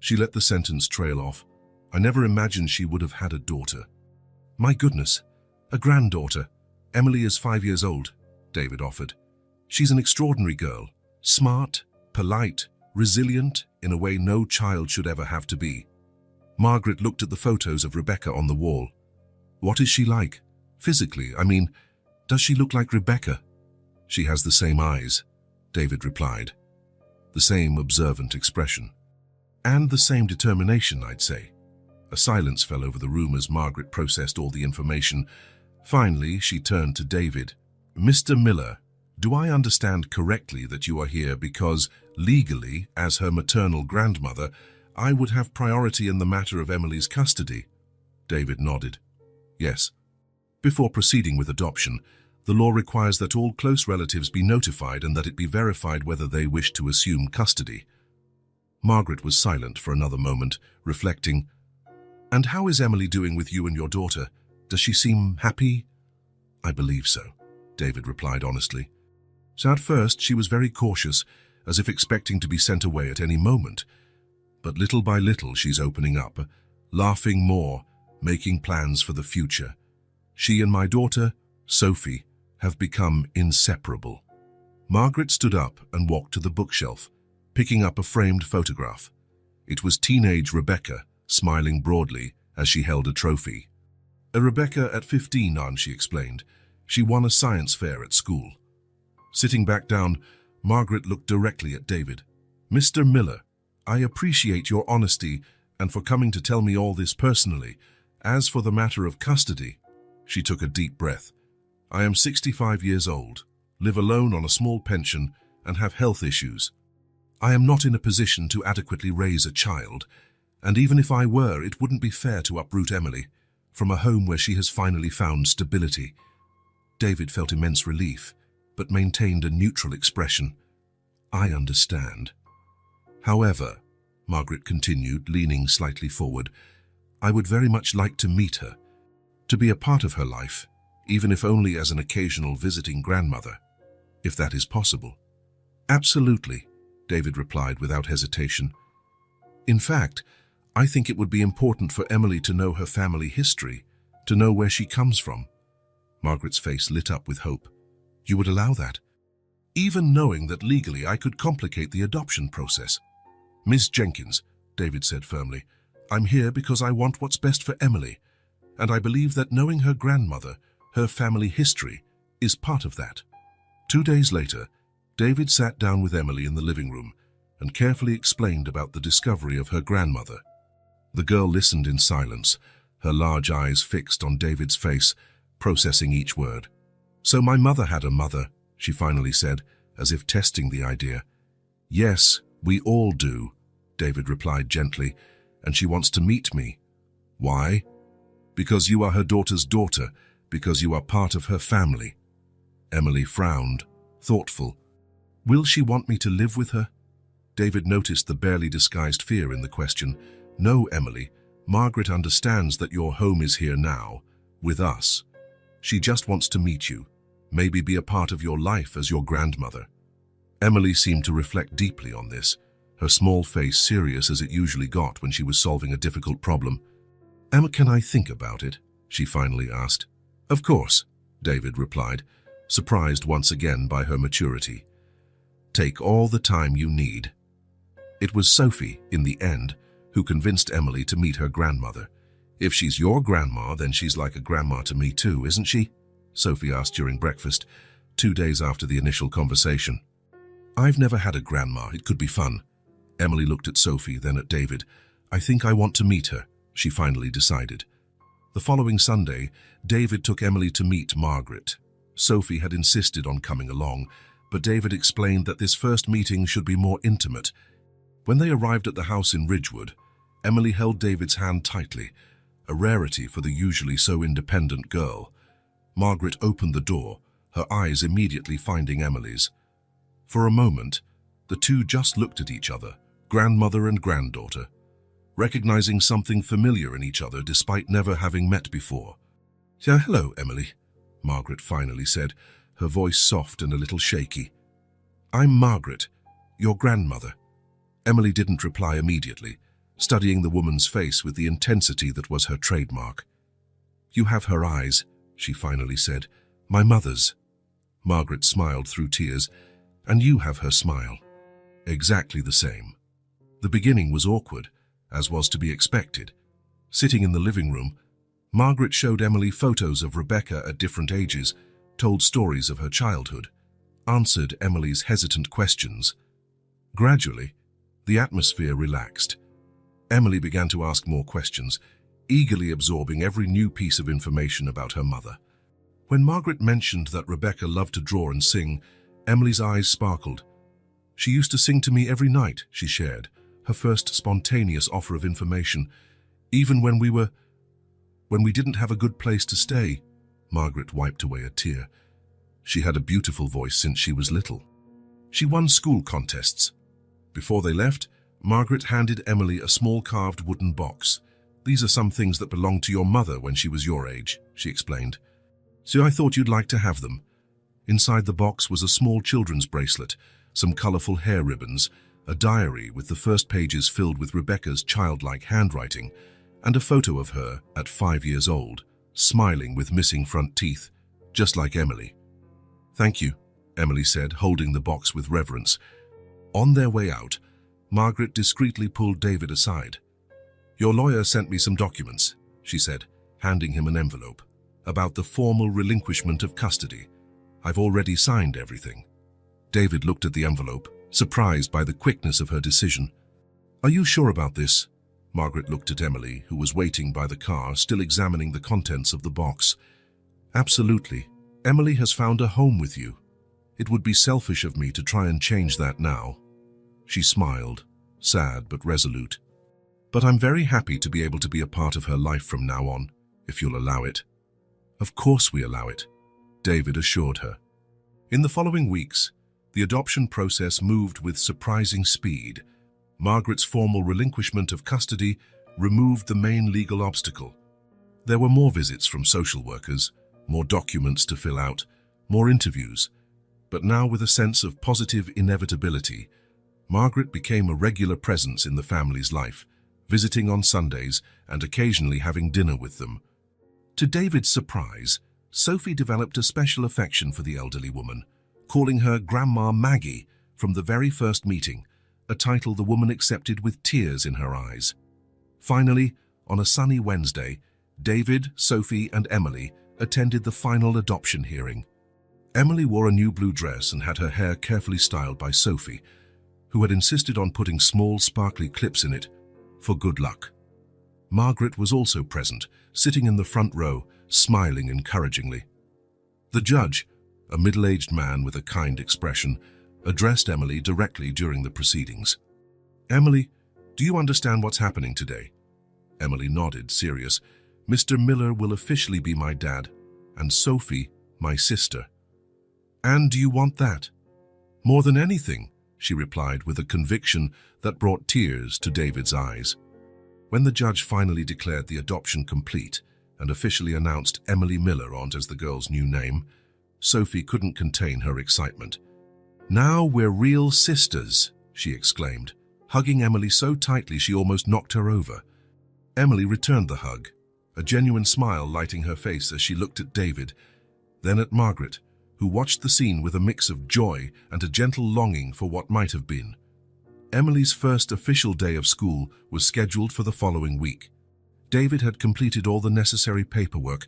She let the sentence trail off. "I never imagined she would have had a daughter." "My goodness, a granddaughter. Emily is 5 years old," David offered. "She's an extraordinary girl, smart, polite, resilient in a way no child should ever have to be." Margaret looked at the photos of Rebecca on the wall. "What is she like? Physically, I mean, does she look like Rebecca?" "She has the same eyes," David replied. "The same observant expression. And the same determination, I'd say." A silence fell over the room as Margaret processed all the information. Finally, she turned to David. "Mr. Miller, do I understand correctly that you are here because, legally, as her maternal grandmother, I would have priority in the matter of Emily's custody?" David nodded. "Yes. Before proceeding with adoption, the law requires that all close relatives be notified and that it be verified whether they wish to assume custody." Margaret was silent for another moment, reflecting. "And how is Emily doing with you and your daughter? Does she seem happy?" "I believe so," David replied honestly. "So at first she was very cautious, as if expecting to be sent away at any moment. But little by little she's opening up, laughing more, making plans for the future. She and my daughter, Sophie, have become inseparable." Margaret stood up and walked to the bookshelf, picking up a framed photograph. It was teenage Rebecca, smiling broadly as she held a trophy. "A Rebecca at 15, Aunt," she explained. "She won a science fair at school." Sitting back down, Margaret looked directly at David. "Mr. Miller, I appreciate your honesty and for coming to tell me all this personally. As for the matter of custody," she took a deep breath. "I am 65 years old, live alone on a small pension, and have health issues. I am not in a position to adequately raise a child, and even if I were, it wouldn't be fair to uproot Emily from a home where she has finally found stability." David felt immense relief, but maintained a neutral expression. "I understand. However," Margaret continued, leaning slightly forward, "I would very much like to meet her. To be a part of her life, even if only as an occasional visiting grandmother, if that is possible. Absolutely, David replied without hesitation. In fact, I think it would be important for Emily to know her family history, to know where she comes from. Margaret's face lit up with hope. You would allow that? Even knowing that legally I could complicate the adoption process. Miss Jenkins, David said firmly, I'm here because I want what's best for Emily, and I believe that knowing her grandmother, her family history, is part of that. 2 days later, David sat down with Emily in the living room and carefully explained about the discovery of her grandmother. The girl listened in silence, her large eyes fixed on David's face, processing each word. So my mother had a mother, she finally said, as if testing the idea. Yes, we all do, David replied gently, and she wants to meet me. Why? Because you are her daughter's daughter, because you are part of her family. Emily frowned, thoughtful. Will she want me to live with her? David noticed the barely disguised fear in the question. No, Emily, Margaret understands that your home is here now, with us. She just wants to meet you, maybe be a part of your life as your grandmother. Emily seemed to reflect deeply on this, her small face serious as it usually got when she was solving a difficult problem. Emma, can I think about it? She finally asked. Of course, David replied, surprised once again by her maturity. Take all the time you need. It was Sophie, in the end, who convinced Emily to meet her grandmother. If she's your grandma, then she's like a grandma to me too, isn't she? Sophie asked during breakfast, 2 days after the initial conversation. I've never had a grandma, it could be fun. Emily looked at Sophie, then at David. I think I want to meet her, she finally decided. The following Sunday, David took Emily to meet Margaret. Sophie had insisted on coming along, but David explained that this first meeting should be more intimate. When they arrived at the house in Ridgewood, Emily held David's hand tightly, a rarity for the usually so independent girl. Margaret opened the door, her eyes immediately finding Emily's. For a moment, the two just looked at each other, grandmother and granddaughter, recognizing something familiar in each other despite never having met before. Hello, Emily, Margaret finally said, her voice soft and a little shaky. I'm Margaret, your grandmother. Emily didn't reply immediately, studying the woman's face with the intensity that was her trademark. You have her eyes, she finally said. My mother's. Margaret smiled through tears. And you have her smile. Exactly the same. The beginning was awkward, as was to be expected. Sitting in the living room, Margaret showed Emily photos of Rebecca at different ages, told stories of her childhood, answered Emily's hesitant questions. Gradually, the atmosphere relaxed. Emily began to ask more questions, eagerly absorbing every new piece of information about her mother. When Margaret mentioned that Rebecca loved to draw and sing, Emily's eyes sparkled. She used to sing to me every night, she shared, her first spontaneous offer of information, even when we didn't have a good place to stay. Margaret wiped away a tear. She had a beautiful voice since she was little. She won school contests. Before they left, Margaret handed Emily a small carved wooden box. These are some things that belonged to your mother when she was your age, she explained. So I thought you'd like to have them. Inside the box was a small children's bracelet, some colorful hair ribbons, a diary with the first pages filled with Rebecca's childlike handwriting, and a photo of her at 5 years old, smiling with missing front teeth, just like Emily. Thank you, Emily said, holding the box with reverence. On their way out, Margaret discreetly pulled David aside. Your lawyer sent me some documents, she said, handing him an envelope, about the formal relinquishment of custody. I've already signed everything. David looked at the envelope, surprised by the quickness of her decision. Are you sure about this? Margaret looked at Emily, who was waiting by the car, still examining the contents of the box. Absolutely. Emily has found a home with you. It would be selfish of me to try and change that now. She smiled, sad but resolute. But I'm very happy to be able to be a part of her life from now on, if you'll allow it. Of course we allow it, David assured her. In the following weeks, the adoption process moved with surprising speed. Margaret's formal relinquishment of custody removed the main legal obstacle. There were more visits from social workers, more documents to fill out, more interviews. But now, with a sense of positive inevitability, Margaret became a regular presence in the family's life, visiting on Sundays and occasionally having dinner with them. To David's surprise, Sophie developed a special affection for the elderly woman, calling her Grandma Maggie from the very first meeting, a title the woman accepted with tears in her eyes. Finally, on a sunny Wednesday, David, Sophie, and Emily attended the final adoption hearing. Emily wore a new blue dress and had her hair carefully styled by Sophie, who had insisted on putting small, sparkly clips in it for good luck. Margaret was also present, sitting in the front row, smiling encouragingly. The judge, a middle-aged man with a kind expression, addressed Emily directly during the proceedings. "Emily, do you understand what's happening today?" Emily nodded, serious. "Mr. Miller will officially be my dad, and Sophie, my sister." "And do you want that?" "More than anything," she replied with a conviction that brought tears to David's eyes. When the judge finally declared the adoption complete and officially announced Emily Miller as the girl's new name, Sophie couldn't contain her excitement. "Now we're real sisters," she exclaimed, hugging Emily so tightly she almost knocked her over. Emily returned the hug, a genuine smile lighting her face as she looked at David, then at Margaret, who watched the scene with a mix of joy and a gentle longing for what might have been. Emily's first official day of school was scheduled for the following week. David had completed all the necessary paperwork,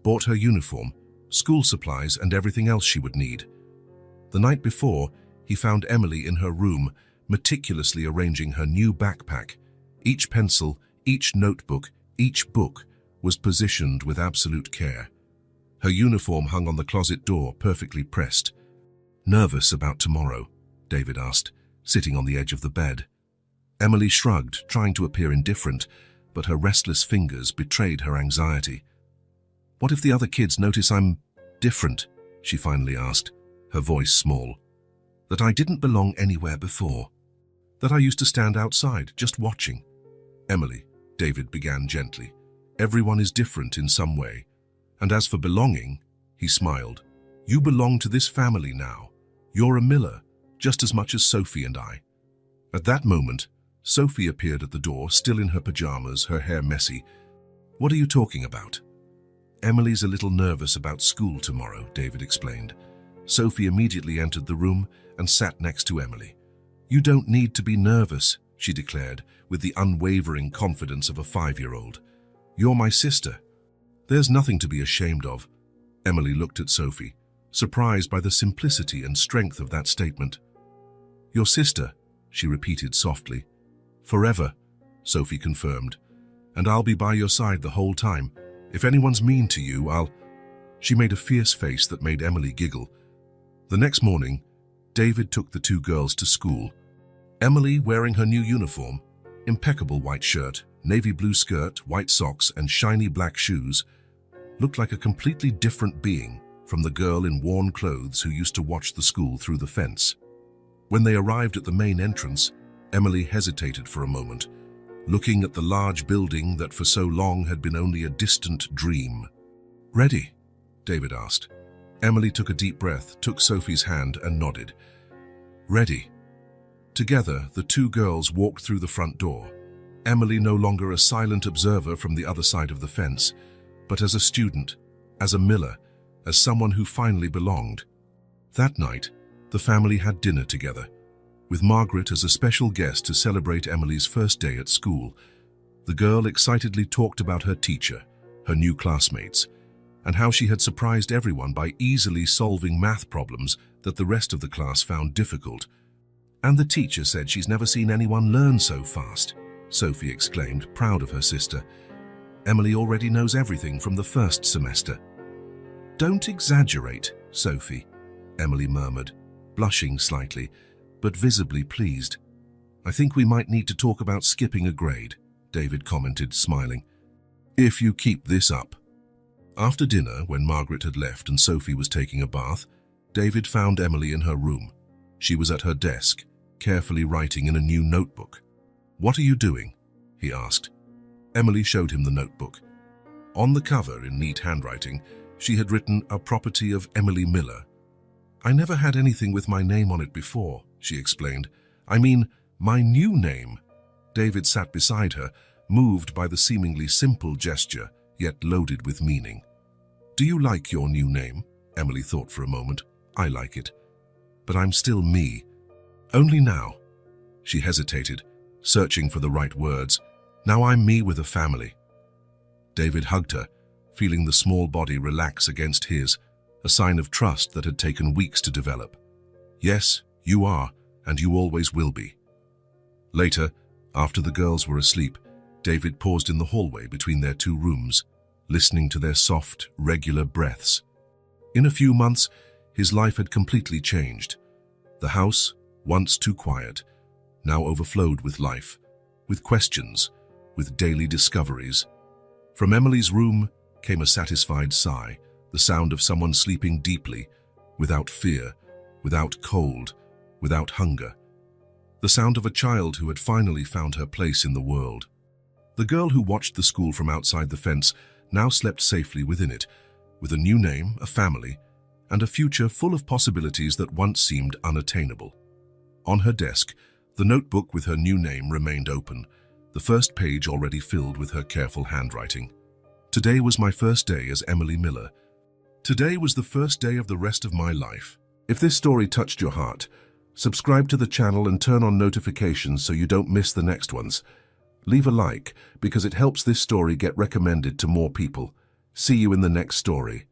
bought her uniform, school supplies, and everything else she would need. The night before, he found Emily in her room, meticulously arranging her new backpack. Each pencil, each notebook, each book was positioned with absolute care. Her uniform hung on the closet door, perfectly pressed. "Nervous about tomorrow?" David asked, sitting on the edge of the bed. Emily shrugged, trying to appear indifferent, but her restless fingers betrayed her anxiety. "What if the other kids notice I'm different?" she finally asked, her voice small. "That I didn't belong anywhere before. That I used to stand outside, just watching." "Emily," David began gently, "everyone is different in some way. And as for belonging," he smiled, "you belong to this family now. You're a Miller, just as much as Sophie and I." At that moment, Sophie appeared at the door, still in her pajamas, her hair messy. "What are you talking about?" "Emily's a little nervous about school tomorrow," David explained. Sophie immediately entered the room and sat next to Emily. "You don't need to be nervous," she declared, with the unwavering confidence of a 5-year-old. "You're my sister. There's nothing to be ashamed of." Emily looked at Sophie, surprised by the simplicity and strength of that statement. "Your sister," she repeated softly. "Forever," Sophie confirmed. "And I'll be by your side the whole time. If anyone's mean to you, I'll—" She made a fierce face that made Emily giggle. The next morning, David took the two girls to school. Emily, wearing her new uniform, impeccable white shirt, navy blue skirt, white socks, and shiny black shoes, looked like a completely different being from the girl in worn clothes who used to watch the school through the fence. When they arrived at the main entrance, Emily hesitated for a moment, looking at the large building that for so long had been only a distant dream. "Ready?" David asked. Emily took a deep breath, took Sophie's hand, and nodded. "Ready." Together, the two girls walked through the front door, Emily no longer a silent observer from the other side of the fence, but as a student, as a Miller, as someone who finally belonged. That night, the family had dinner together, with Margaret as a special guest to celebrate Emily's first day at school. The girl excitedly talked about her teacher, her new classmates, and how she had surprised everyone by easily solving math problems that the rest of the class found difficult. "And the teacher said she's never seen anyone learn so fast," Sophie exclaimed, proud of her sister. "Emily already knows everything from the first semester." "Don't exaggerate, Sophie," Emily murmured, blushing slightly, but visibly pleased. "I think we might need to talk about skipping a grade," David commented, smiling. "If you keep this up." After dinner, when Margaret had left and Sophie was taking a bath, David found Emily in her room. She was at her desk, carefully writing in a new notebook. "What are you doing?" he asked. Emily showed him the notebook. On the cover, in neat handwriting, she had written, "A property of Emily Miller." "I never had anything with my name on it before," she explained. "I mean, my new name." David sat beside her, moved by the seemingly simple gesture, yet loaded with meaning. "Do you like your new name?" Emily thought for a moment. "I like it. But I'm still me. Only now." She hesitated, searching for the right words. "Now I'm me with a family." David hugged her, feeling the small body relax against his, a sign of trust that had taken weeks to develop. "Yes, you are, and you always will be." Later, after the girls were asleep, David paused in the hallway between their two rooms, listening to their soft, regular breaths. In a few months, his life had completely changed. The house, once too quiet, now overflowed with life, with questions, with daily discoveries. From Emily's room came a satisfied sigh, the sound of someone sleeping deeply, without fear, without cold, without hunger. The sound of a child who had finally found her place in the world. The girl who watched the school from outside the fence now slept safely within it, with a new name, a family, and a future full of possibilities that once seemed unattainable. On her desk, the notebook with her new name remained open, the first page already filled with her careful handwriting. "Today was my first day as Emily Miller. Today was the first day of the rest of my life." If this story touched your heart, subscribe to the channel and turn on notifications so you don't miss the next ones. Leave a like because it helps this story get recommended to more people. See you in the next story.